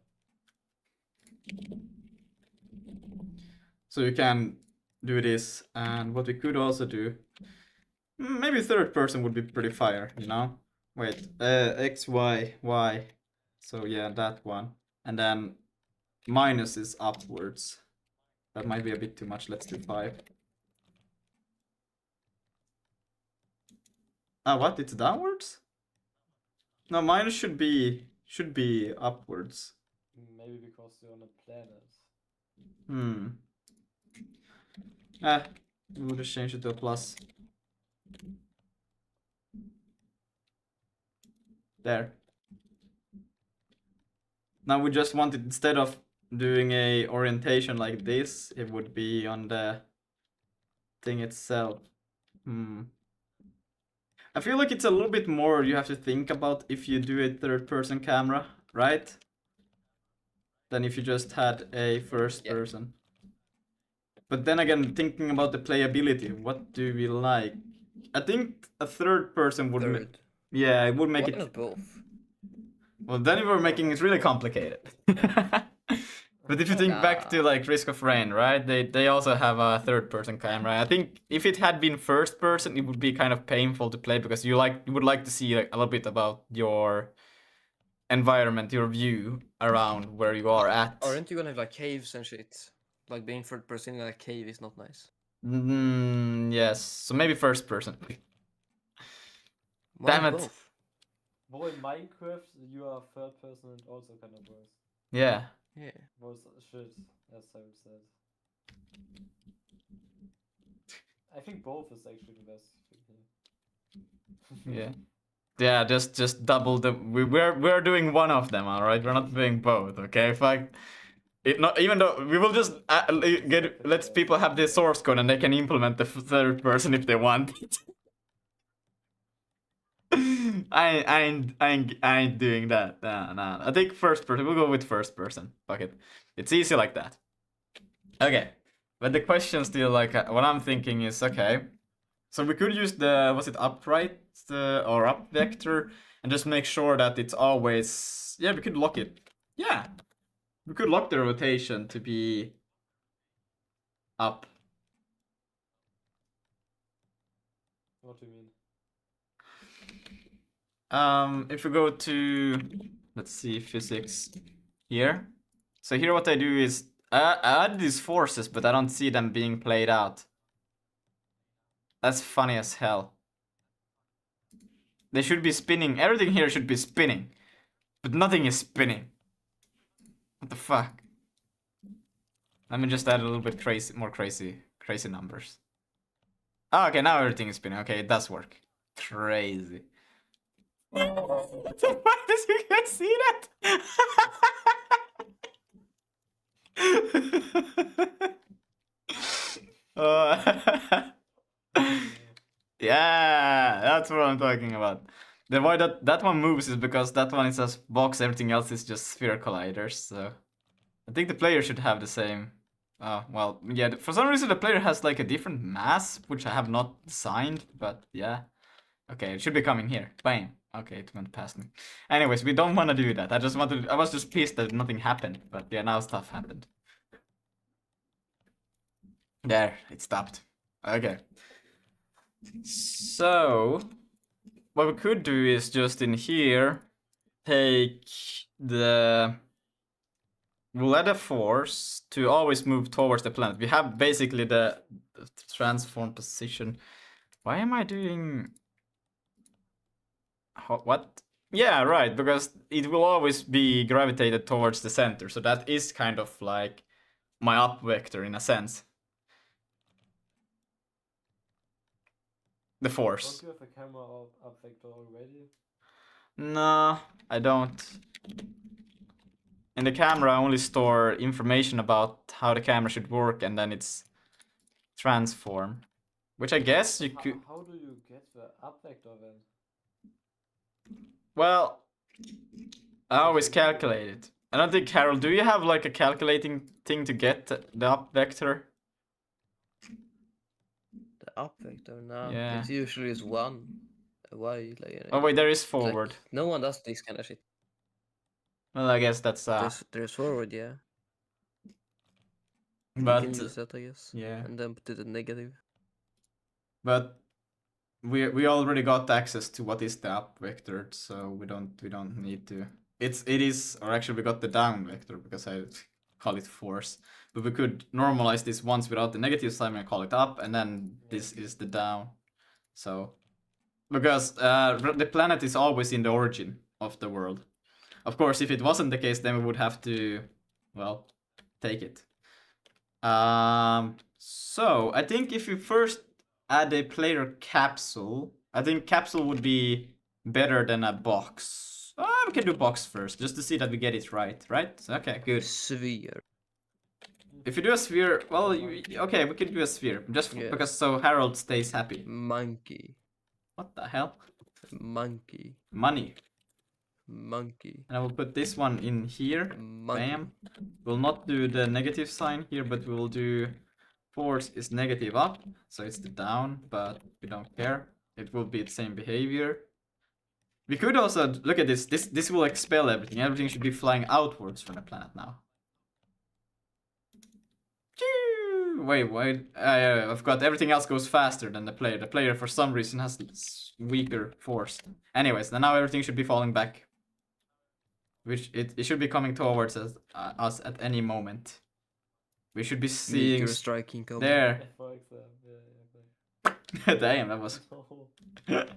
So you can do this, and what we could also do, maybe third person would be pretty fire, you know? Wait, X, Y, Y, so yeah, that one. And then minus is upwards. That might be a bit too much, let's do 5. What? It's downwards? No, minus should be upwards. Maybe because you're on a planet. We'll just change it to a plus. There. Now we just want it, instead of doing a orientation like this, it would be on the thing itself. I feel like it's a little bit more you have to think about if you do a third person camera, right? Than if you just had a first person. But then again, thinking about the playability, what do we like? I think a third person would yeah, it would make Why it not both? Well, then you were making it really complicated. But if you think back to like Risk of Rain, right? They also have a third person camera. I think if it had been first person, it would be kind of painful to play because you would like to see like, a little bit about your environment, your view around where you are at. Aren't you gonna have like caves and shit? Like being third person in a cave is not nice. Yes. So maybe first person. Why Damn it. both? Well, in Minecraft, you are third person and also kind of worse. Yeah. Yeah. Was shit, as Simon said. I think both is actually the best thing here. Yeah. Yeah, just double the. We're doing one of them, all right. We're not doing both, okay? Even though we will just let people have the source code and they can implement the third person if they want. I ain't doing that. Nah. I think first person. We'll go with first person. Fuck it. It's easy like that. Okay, but the question still, like, what I'm thinking is, okay, so we could use the, was it upright or up vector and just make sure that it's always, yeah, we could lock it. Yeah, we could lock the rotation to be up. What do you mean? If we go to, let's see, physics here. So here what I do is, I add these forces, but I don't see them being played out. That's funny as hell. They should be spinning. Everything here should be spinning. But nothing is spinning. What the fuck? Let me just add a little bit more crazy numbers. Oh, okay, now everything is spinning. Okay, it does work. Crazy. What the fuck? Does you guys see that? Yeah, that's what I'm talking about. The why that one moves is because that one is a box, everything else is just sphere colliders, so I think the player should have the same. Well, yeah, for some reason the player has like a different mass, which I have not signed, but yeah. Okay, it should be coming here. Bam. Okay, it went past me. Anyways, we don't want to do that. I was just pissed that nothing happened, but yeah, now stuff happened. There, it stopped. Okay. So, what we could do is just in here, take the... We'll add a force to always move towards the planet. We have basically the transform position. Why am I doing... What? Yeah, right, because it will always be gravitated towards the center. So that is kind of like my up vector in a sense. The force. Don't you have a camera up vector already? No, I don't. In the camera, I only store information about how the camera should work, and then it's transform. Which I guess you could... How do you get the up vector then? Well, I always calculate it. I don't think, Carol, do you have like a calculating thing to get the up vector? The up vector, no. Yeah. It's usually is one. Why? Like, Oh wait, there is it's forward. like, no one does this kind of shit. Well, I guess that's There's forward, yeah. but You can use that, I guess. yeah. And then put it in negative. But we already got access to what is the up vector, so we don't need to. It is, or actually we got the down vector because I call it force. But we could normalize this once without the negative sign and call it up, and then this is the down. So because the planet is always in the origin of the world. Of course, if it wasn't the case, then we would have to, well, take it. So I think if we first add a player capsule, I think capsule would be better than a box. We can do box first, just to see that we get it right? Okay, good. Sphere. If you do a sphere, well, okay, we can do a sphere, just because so Harold stays happy. Monkey. What the hell? Monkey. Money. Monkey. And I will put this one in here. Monkey. Bam. We'll not do the negative sign here, but we will do force is negative up, so it's the down, but we don't care. It will be the same behavior. We could also look at this. This will expel everything. Everything should be flying outwards from the planet now. wait. I've got everything else goes faster than the player. The player, for some reason, has weaker force. Anyways, then now everything should be falling back. Which it should be coming towards us at any moment. We should be seeing Meteor striking coming. there. For example, yeah. Damn, that was. No.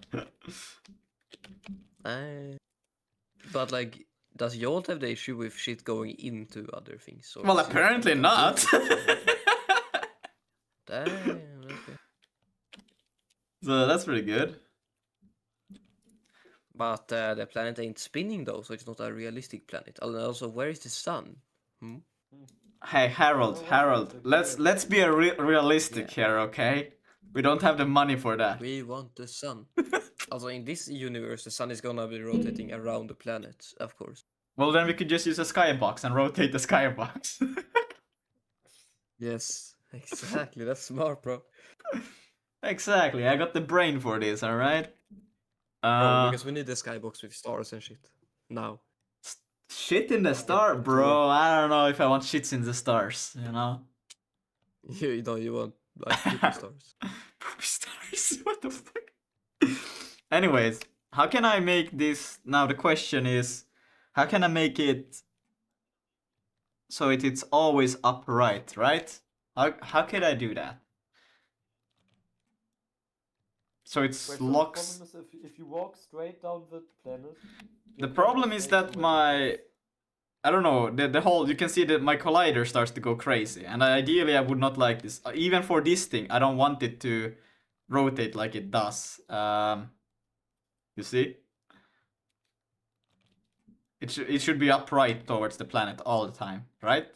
But like, does Yolt have the issue with shit going into other things? Or Well, is it apparently not. Damn. Okay. So that's pretty good. But the planet ain't spinning though, so it's not a realistic planet. And also, where is the sun? Hey Harold, let's be realistic here, okay? We don't have the money for that. We want the sun. Also, in this universe, the sun is gonna be rotating around the planet, of course. Well, then we could just use a skybox and rotate the skybox. Yes, exactly. That's smart, bro. Exactly, I got the brain for this, alright? Bro, because we need the skybox with stars and shit. Now. Shit in the star, bro. I don't know if I want shits in the stars, you know? You know, you want like poopy stars. Poopy stars? What the fuck? Anyways, how can I make this? Now the question is, how can I make it so it's always upright, right? How can I do that? So it's Wait, so locks. the problem is if you walk straight down the planet. The your problem planet is stays that the way my, it is. I don't know, the whole, you can see that my collider starts to go crazy, and ideally I would not like this. Even for this thing, I don't want it to rotate like it does. You see? It should be upright towards the planet all the time, right?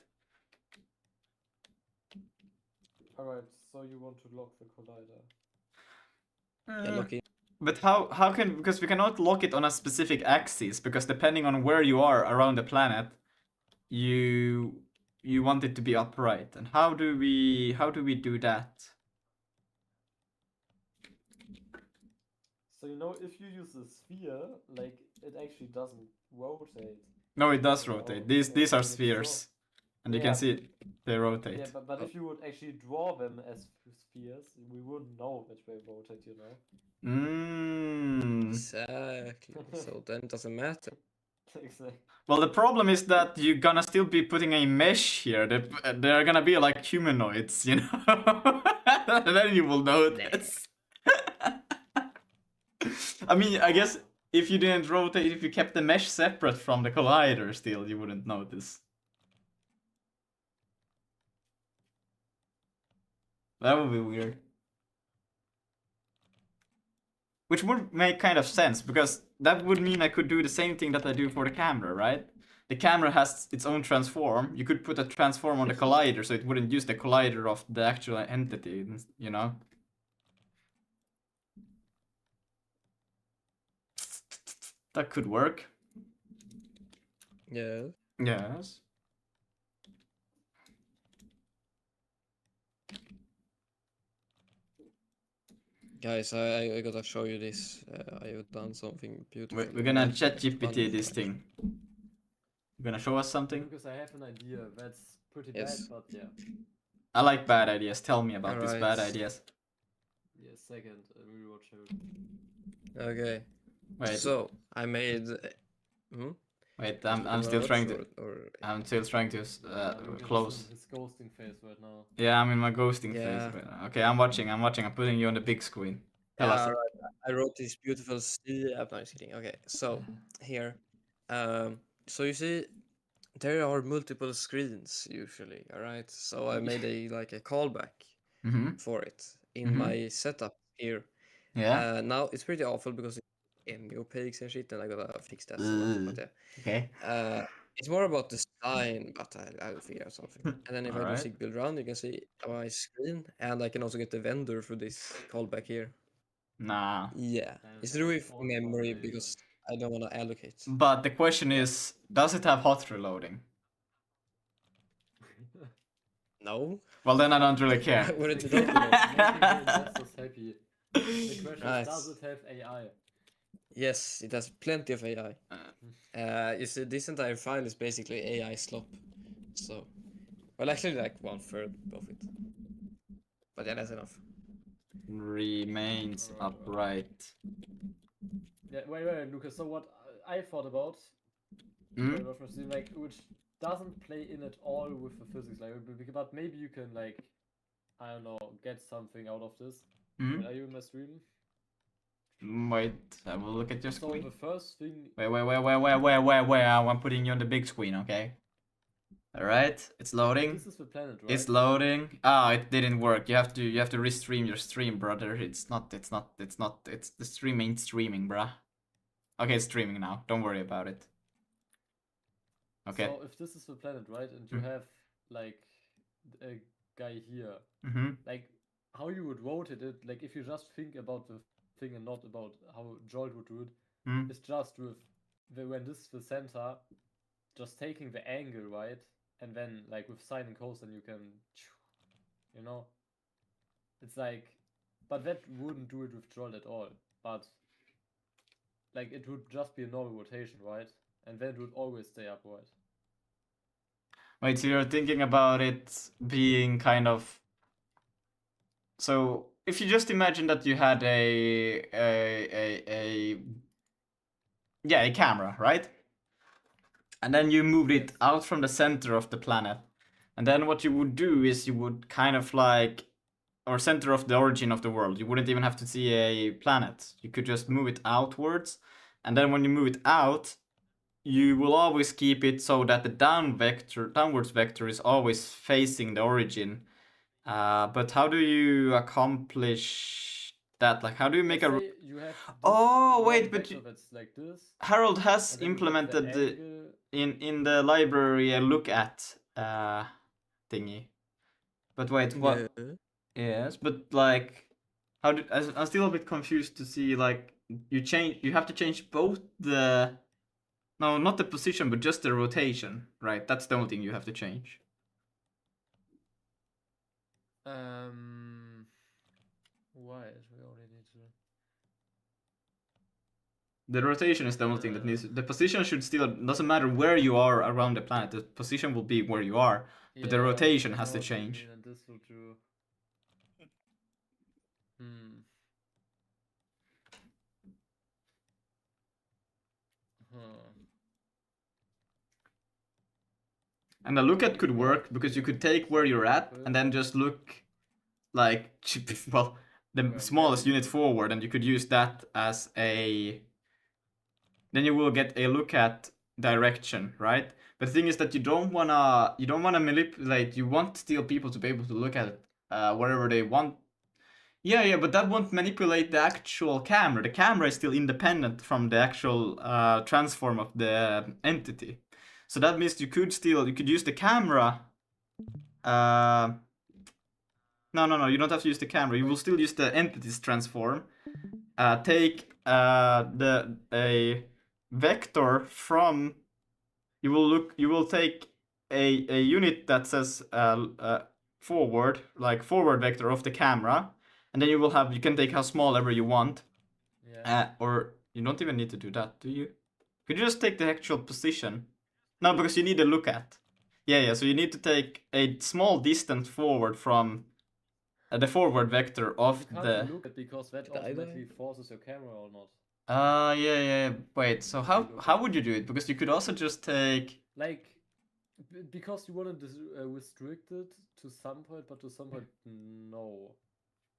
Alright, so you want to lock the collider. Yeah, lucky. But how can, because we cannot lock it on a specific axis, because depending on where you are around the planet, you want it to be upright. And how do we do that? So you know, if you use a sphere, like it actually doesn't rotate. No, it does rotate. These are it's spheres, and you Yeah. can see they rotate. Yeah, but if you would actually draw them as spheres, we wouldn't know which way rotate, you know? Exactly. So then it doesn't matter. Exactly. Well, the problem is that you're gonna still be putting a mesh here. They're gonna be like humanoids, you know? Then you will notice. I mean, I guess if you didn't rotate, if you kept the mesh separate from the collider still, you wouldn't notice. That would be weird. Which would make kind of sense, because that would mean I could do the same thing that I do for the camera, right? The camera has its own transform. You could put a transform on the collider, so it wouldn't use the collider of the actual entity, you know? That could work. Yeah. Yes. Guys, I gotta show you this. I have done something beautiful. We're gonna chat GPT this thing. You're gonna show us something? Because I have an idea that's pretty Yes. bad, but yeah. I like bad ideas. Tell me about these bad Alright. ideas. Yeah, second, rewatch it. Okay. Wait, So I made. wait. I'm still trying to. Or... I'm still trying to close. His ghosting face right now. Yeah, I'm in my ghosting Yeah. phase right now. Okay, I'm watching. I'm putting you on the big screen. Tell us. Alright, I wrote this beautiful. I'm not kidding. Okay, so here, so you see, there are multiple screens usually. All right, so I made a callback Mm-hmm. for it in my setup here. Yeah. Now it's pretty awful because it's opaques and shit, and I gotta fix that. But yeah. Okay. It's more about design, but I'll figure out something. And then if I do Alright. sig build run, you can see my screen, and I can also get the vendor for this callback here. Nah. Yeah, And it's to do with it's all memory validation. because I don't want to allocate. But the question is, does it have hot reloading? No. Well, then I don't really care. What did you Making do? the investors happy. The question Nice. is, does it have AI? Yes, it has plenty of AI. You see, this entire file is basically AI slop. So, well, actually, like 1/3 of it. But yeah, that's enough. Remains Alright. upright. Yeah, wait, Lucas. So what I thought about, like, which doesn't play in at all with the physics, like, but maybe you can, like, I don't know, get something out of this. Wait, are you in my stream? Wait, I will look at your So screen. the first thing. Wait. I'm putting you on the big screen, okay? Alright, it's loading. This is the planet, right? It's loading. Ah, it didn't work. You have to restream your stream, brother. It's the stream ain't streaming, bruh. Okay, it's streaming now. Don't worry about it. Okay. So if this is the planet, right, and you have like a guy here, like how you would rotate it, like if you just think about the thing and not about how Jolt would do it, it's just with when this is the center, just taking the angle, right, and then like with sine and cosine you can, you know, it's like, but that wouldn't do it with Jolt at all. But like it would just be a normal rotation, right, and then it would always stay upright. Wait, so you're thinking about it being kind of... So, if you just imagine that you had a camera, right? And then you moved it out from the center of the planet. And then what you would do is you would kind of like... Or center of the origin of the world. You wouldn't even have to see a planet. You could just move it outwards. And then when you move it out, you will always keep it so that the downwards vector is always facing the origin. But how do you accomplish that? Like, how do you make a... You have oh, wait, but that's like this. Harold has implemented in the library a look at thingy. But wait, what? Yeah. Yes, but like, how do I'm still a bit confused to see, like, you have to change both the... No, not the position, but just the rotation, right? That's the only thing you have to change. Why? We only need to... The rotation is the only thing that needs... The position should still... Doesn't matter where you are around the planet. The position will be where you are. But the rotation has to change. And this will do... And a look at could work because you could take where you're at and then just look like, well, the smallest unit forward, and you could use that as a... Then you will get a look at direction, right? But the thing is that you don't wanna manipulate. You want still people to be able to look at it wherever they want. Yeah, but that won't manipulate the actual camera. The camera is still independent from the actual transform of the entity. So that means you could use the camera. No, you don't have to use the camera. You will still use the entities transform. Take a vector from... You will take a unit that says forward, like forward vector of the camera, and then you can take how small ever you want. Yeah. Or you don't even need to do that, do you? Could you just take the actual position? No, because you need to look at. Yeah, so you need to take a small distance forward from the forward vector of you can't look at, because that automatically forces your camera or not. Yeah. Wait, so how would you do it? Because you could also just take... Like, because you want to restrict it to some point, but to some point, no.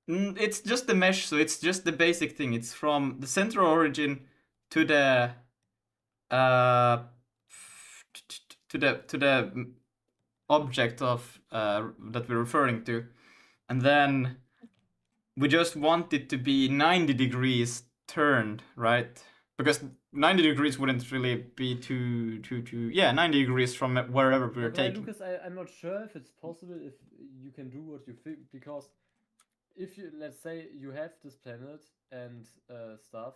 It's just the mesh, so it's just the basic thing. It's from the central origin to the object of that we're referring to, and then we just want it to be 90 degrees turned, right? Because 90 degrees wouldn't really be too 90 degrees from wherever we're taking. Lucas, I'm not sure if it's possible if you can do what you think, because if you, let's say you have this planet and stuff,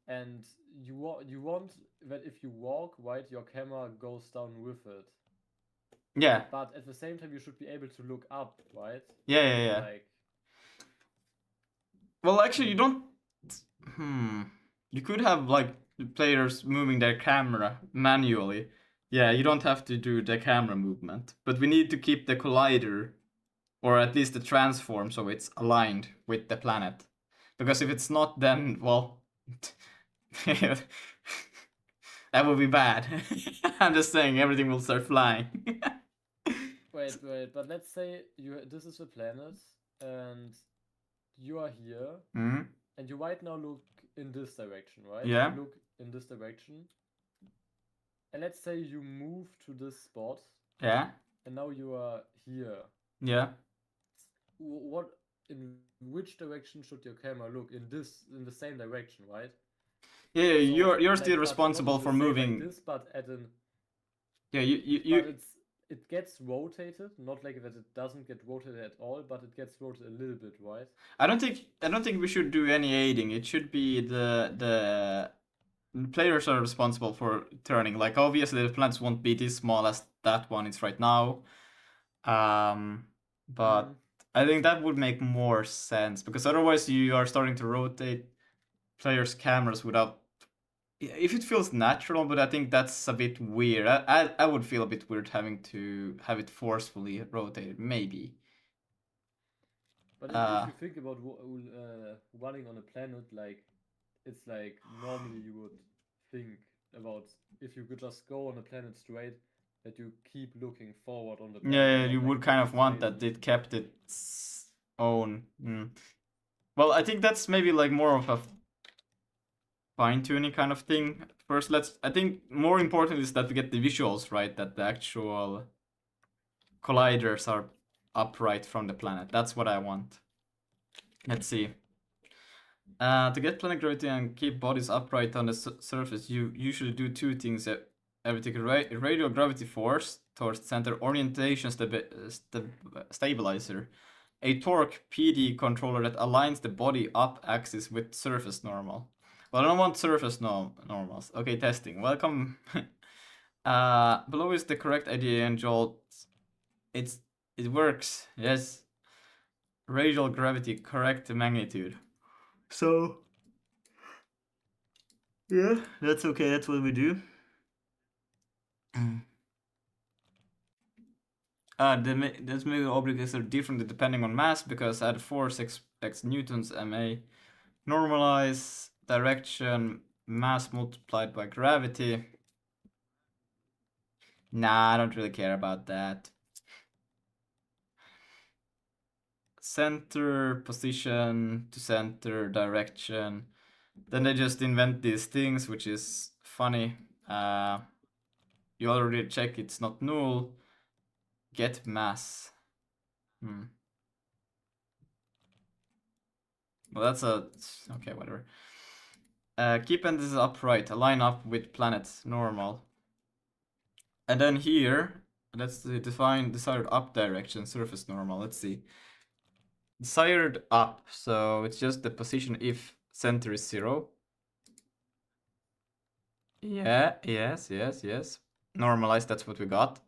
and you want that if you walk, right, your camera goes down with it. Yeah. But at the same time, you should be able to look up, right? Yeah. Like... Well, actually, you don't... You could have, like, players moving their camera manually. Yeah, you don't have to do the camera movement. But we need to keep the collider or at least the transform so it's aligned with the planet. Because if it's not, then well, that would be bad. I'm just saying everything will start flying. Wait, but let's say this is the planet, and you are here, Mm. and you might now look in this direction, right? Yeah. You look in this direction, and let's say you move to this spot, Yeah. and now you are here. Yeah. In which direction should your camera look? In the same direction, right? Yeah, So, you're like, still but responsible not for the same moving. like this, but at an Yeah, but it gets rotated, not like that it doesn't get rotated at all, but it gets rotated a little bit, right? I don't think we should do any aiding. It should be the players are responsible for turning. Like obviously the planets won't be this small as that one is right now. But I think that would make more sense because otherwise you are starting to rotate players' cameras without. If it feels natural, but I think that's a bit weird. I would feel a bit weird having to have it forcefully rotated, maybe. But if you think about running on a planet, like it's like normally you would think about if you could just go on a planet straight, that you keep looking forward on the planet. Yeah, you like would kind of want crazy. that it kept its own. Well, I think that's maybe like more of a fine-tuning kind of thing. First, I think more important is that we get the visuals right, that the actual colliders are upright from the planet. That's what I want. Let's see. To get planet gravity and keep bodies upright on the surface, you usually do two things. Everything radial gravity force towards the center, orientation stabilizer, a torque PD controller that aligns the body up axis with surface normal. Well, I don't want surface normals. Okay, testing. Welcome. Below is the correct idea and jolt. It works. Yes. Radial gravity, correct magnitude. So yeah, that's okay. That's what we do. Those maybe objects are different depending on mass because add force x newtons ma. Normalize direction mass multiplied by gravity. Nah, I don't really care about that. Center, position to center, direction. Then they just invent these things, which is funny. You already check it's not null. Get mass. Well, that's okay, whatever. Keep entities upright, align up with planets normal. And then here, let's define desired up direction, surface normal. Let's see. Desired up, so it's just the position if center is 0. Yeah, yes. Normalize, that's what we got.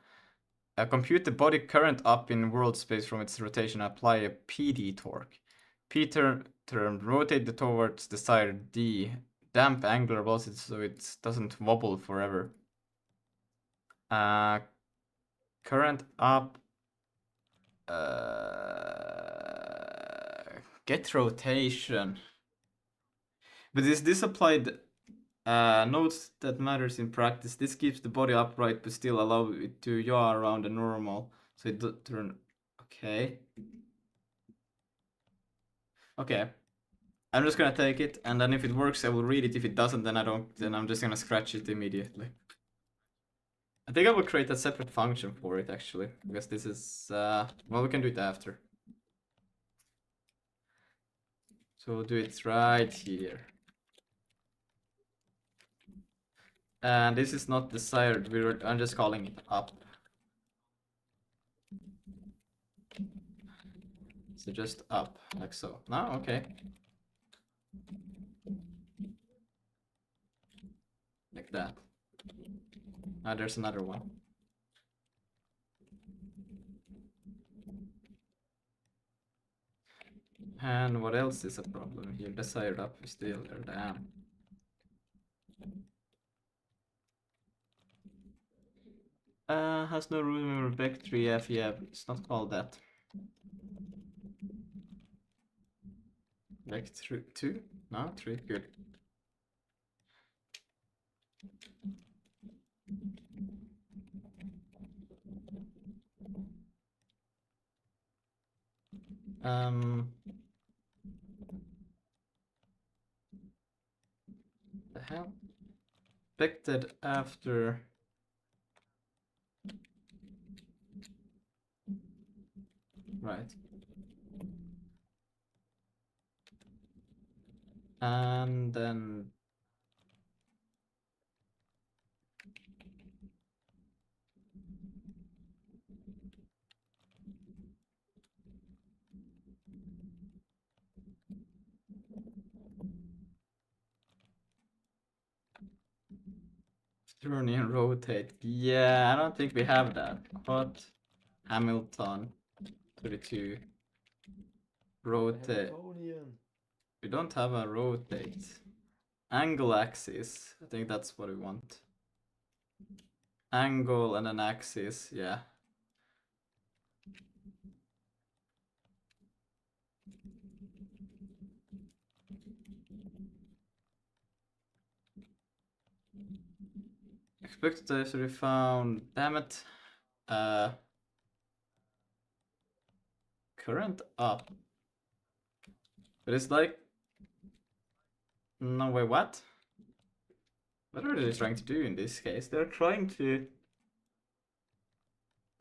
Compute the body current up in world space from its rotation. Apply a PD torque. P term rotate it towards desired D. Damp angular velocity so it doesn't wobble forever. Current up. Get rotation. But is this applied? Note that matters in practice. This keeps the body upright but still allow it to yaw around the normal. So it turn. Okay. Okay. I'm just gonna take it, and then if it works, I will read it. If it doesn't, then I don't. Then I'm just gonna scratch it immediately. I think I will create a separate function for it actually, because this is well, we can do it after. So we'll do it right here. And this is not desired. I'm just calling it up. So just up, like so. No, okay. Like that. Now there's another one. And what else is a problem here? Desired up is still there. Damn. Has no room in vector. Yeah, it's not called that. Like 2? No, 3. Good. The hell? Expected after. Right. And then turn and rotate. Yeah, I don't think we have that. Hot Hamilton 32 rotate. Hamiltonian. We don't have a rotate. Angle axis. I think that's what we want. Angle and an axis. Yeah. Expected to be found. Damn it. Current up. But it's like. No, wait, what? What are they trying to do in this case? They're trying to.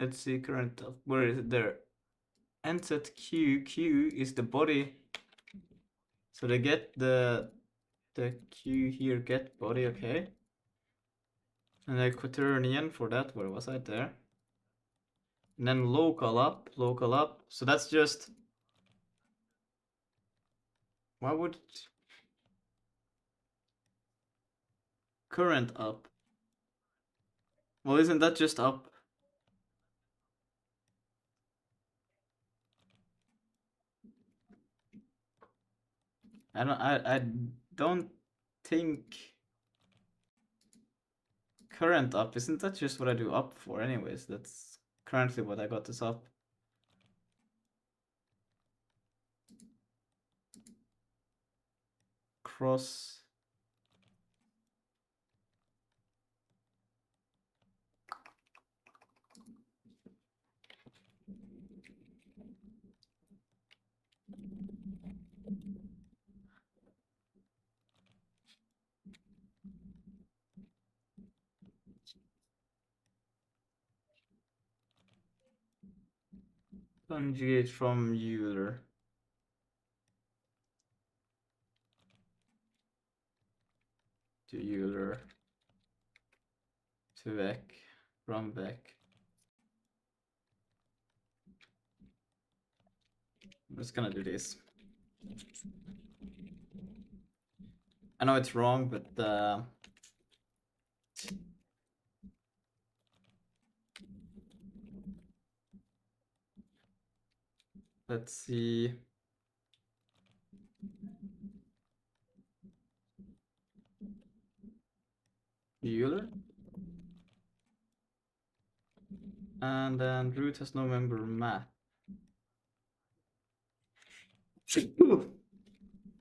Let's see, current up. Where is it there? Nset Q. Q is the body. So they get the Q here, get body, okay. And then quaternion for that, where was I there? And then local up. So that's just. Why would current up? Well, isn't that just up? I don't think current up, isn't that just what I do up for anyways? That's currently what I got this up. Cross. Conjugate from Euler to Euler to Beck from Beck. I'm just gonna do this. I know it's wrong, but let's see. Euler. And then root has no member math.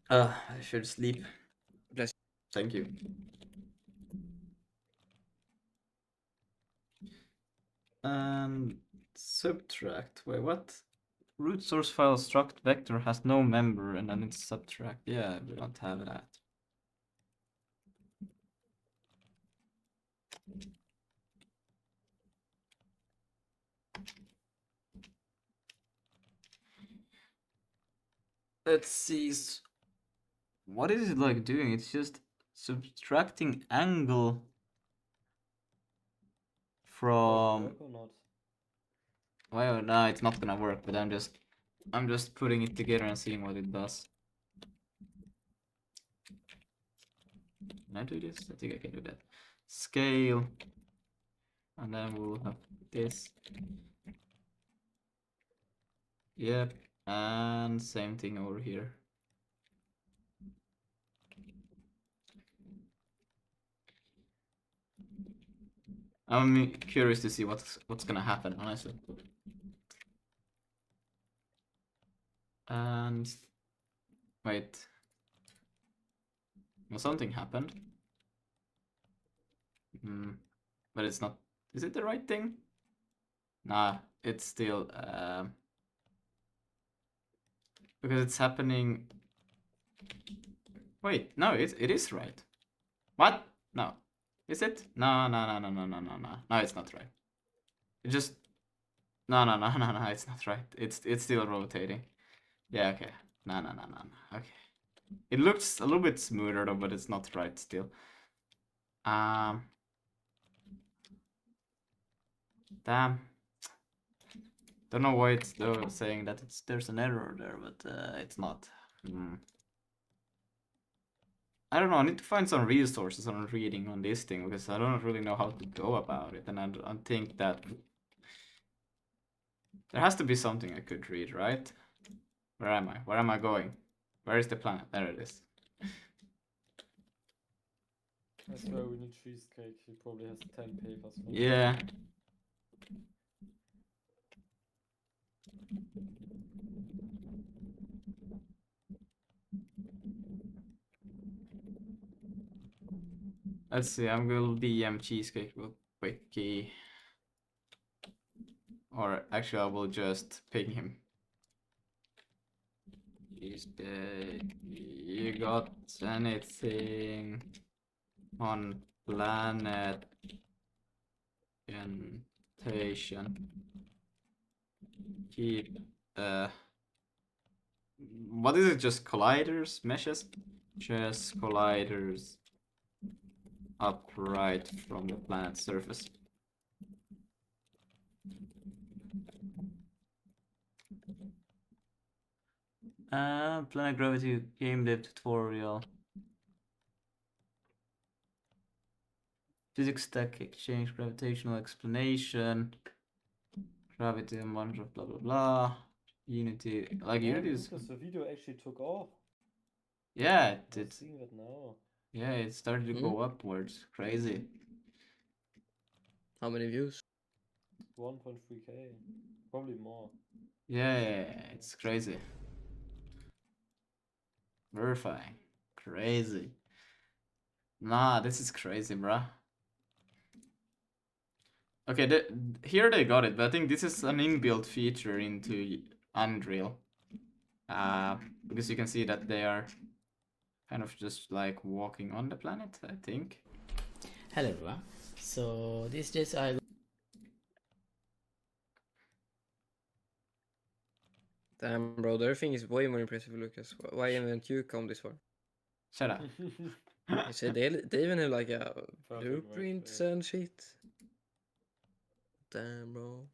I should sleep. Bless. Thank you. And subtract. Wait, what? Root source file struct vector has no member and then it's subtract. Yeah, we don't have that. Let's see. What is it like doing? It's just subtracting angle from. Work or not? Well, no, it's not gonna work. But I'm just putting it together and seeing what it does. Can I do this? I think I can do that. Scale, and then we'll have this. Yep, and same thing over here. I'm curious to see what's gonna happen, honestly. And Wait. Well, something happened. But it's not. Is it the right thing? Nah, it's still because it's happening. Wait, no, it is right. What? No, is it? No. No, it's not right. It just no. It's not right. It's still rotating. Yeah, okay. No. Okay. It looks a little bit smoother though, but it's not right still. Damn. Don't know why it's though saying that there's an error there, but it's not. I don't know. I need to find some resources on reading on this thing because I don't really know how to go about it, and I think that there has to be something I could read, right? Where am I? Where am I going? Where is the planet? There it is. I swear we need cheesecake. He probably has 10 papers for Yeah. Let's see, I'm gonna DM Cheesecake real quick. Or actually, I will just ping him. Cheesecake, you got anything on planet orientation? Keep what is it? Just colliders, meshes? Just colliders upright from the planet's surface. Planet Gravity game dev tutorial. Physics stack exchange, gravitational explanation, gravity and bunch of blah blah blah. Unity, like Unity is. Because the video actually took off. Yeah, it I'm did. seeing it now. Yeah, it started to go upwards. Crazy. How many views? 1.3k. Probably more. Yeah, it's crazy. Verifying. Crazy. Nah, this is crazy, bruh. Okay, here they got it, but I think this is an inbuilt feature into Unreal. Because you can see that they are kind of just like walking on the planet, I think. Hello everyone. So these days I Damn, bro, their thing is way more impressive, Lucas. Why haven't you come this far? Shut up. I said they even have like a Perfect blueprints workspace. and shit. Damn, bro.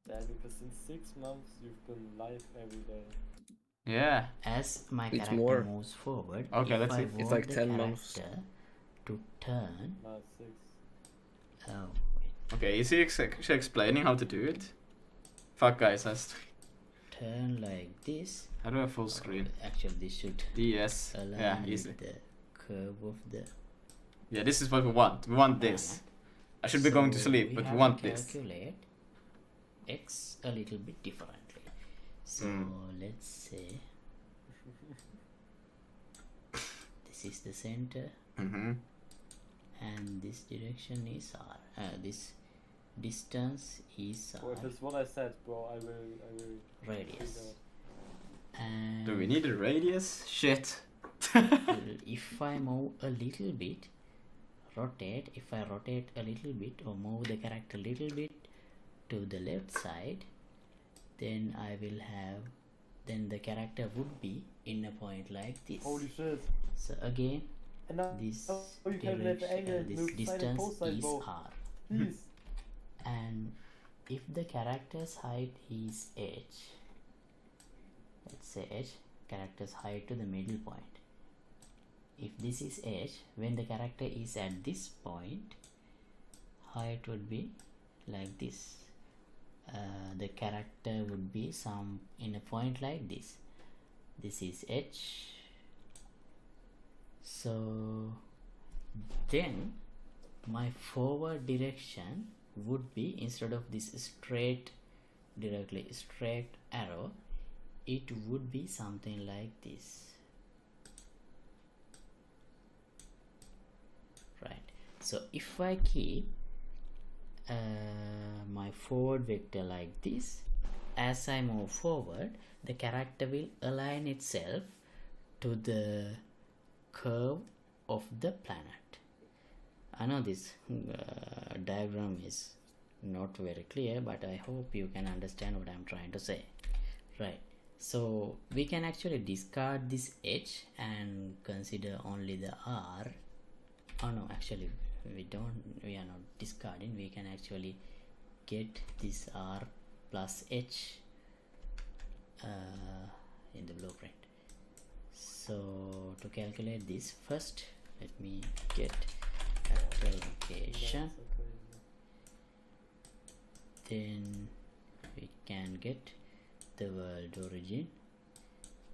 Yeah, because in 6 months you've been live every day. Yeah. as my It's character more. moves forward, Okay, if let's I see. want It's like the 10 months. character to turn, Now it's 6. oh, Okay, is he explaining how to do it? Fuck, guys, turn like this. how do I full screen? Actually, this should DS. align Yeah, easy. with the curve of the Yeah, this is what we want. We want this. planet. I should be going to So sleep, but we have want to this. calculate x a little bit differently. So let's say this is the center, and this direction is r. This distance is Bro, if r it's what I said, bro, I will radius. figure out. And Do we need a radius? Shit. if I move a little bit, if I rotate a little bit or move the character a little bit to the left side, then then the character would be in a point like this. Holy shit. So again, And now this you calculate the angle, this move side and distance cosine, is bro. r. Please. And if the character's height is h, let's say h, character's height to the middle point. If this is h, when the character is at this point, height would be like this. The character would be in a point like this. This is h. So then my forward direction would be, instead of this straight directly straight arrow, it would be something like this, right? So if I keep my forward vector like this, as I move forward, the character will align itself to the curve of the planet. I know this diagram is not very clear, but I hope you can understand what I'm trying to say, right? So we can actually discard this edge and consider only the R. Oh no, actually we are not discarding, we can actually get this R plus H in the blueprint. So to calculate this, first let me get actual location, then we can get the world origin,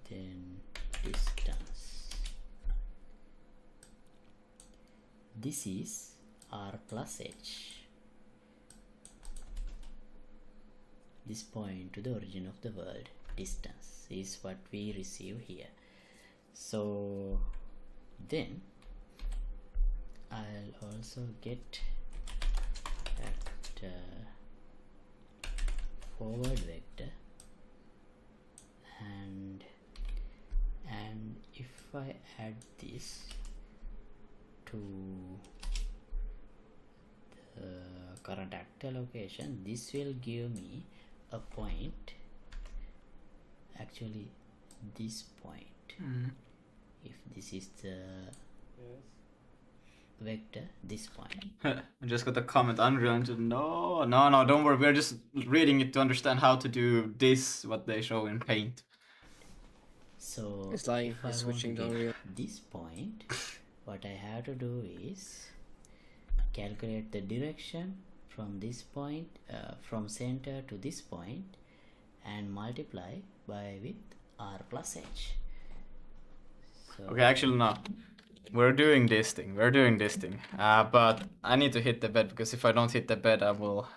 then distance. This is R plus H, this point to the origin of the world, distance is what we receive here. So then I'll also get that forward vector, and if I add this to the current actor location, this will give me a point, actually this point. If this is the vector, this point. I just got a comment, Unreal Engine. No, don't worry. We're just reading it to understand how to do this, what they show in Paint. So It's like if I want to switching to get Unreal. this point, what I have to do is calculate the direction from this point, from center to this point, and multiply by with R plus H. So Okay, actually no. We're doing this thing. But I need to hit the bed, because if I don't hit the bed, I will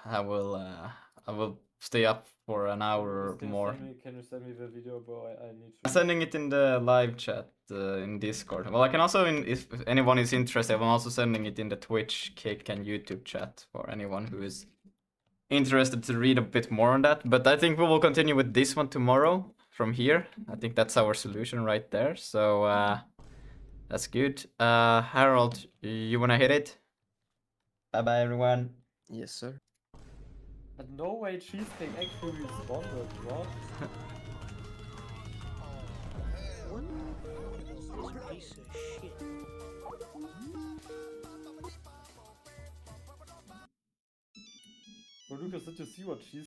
stay up for an hour or more. Can you send me the video, bro? I need to. I'm sending it in the live chat in Discord. Well, I can also, if anyone is interested, I'm also sending it in the Twitch, Cake, and YouTube chat for anyone who is interested to read a bit more on that. But I think we will continue with this one tomorrow from here. I think that's our solution right there. So that's good. Harold, you wanna hit it? Bye bye, everyone. Yes, sir. But no way Cheesecake actually responded, what? Bro, Lucas, did you see what Cheesecake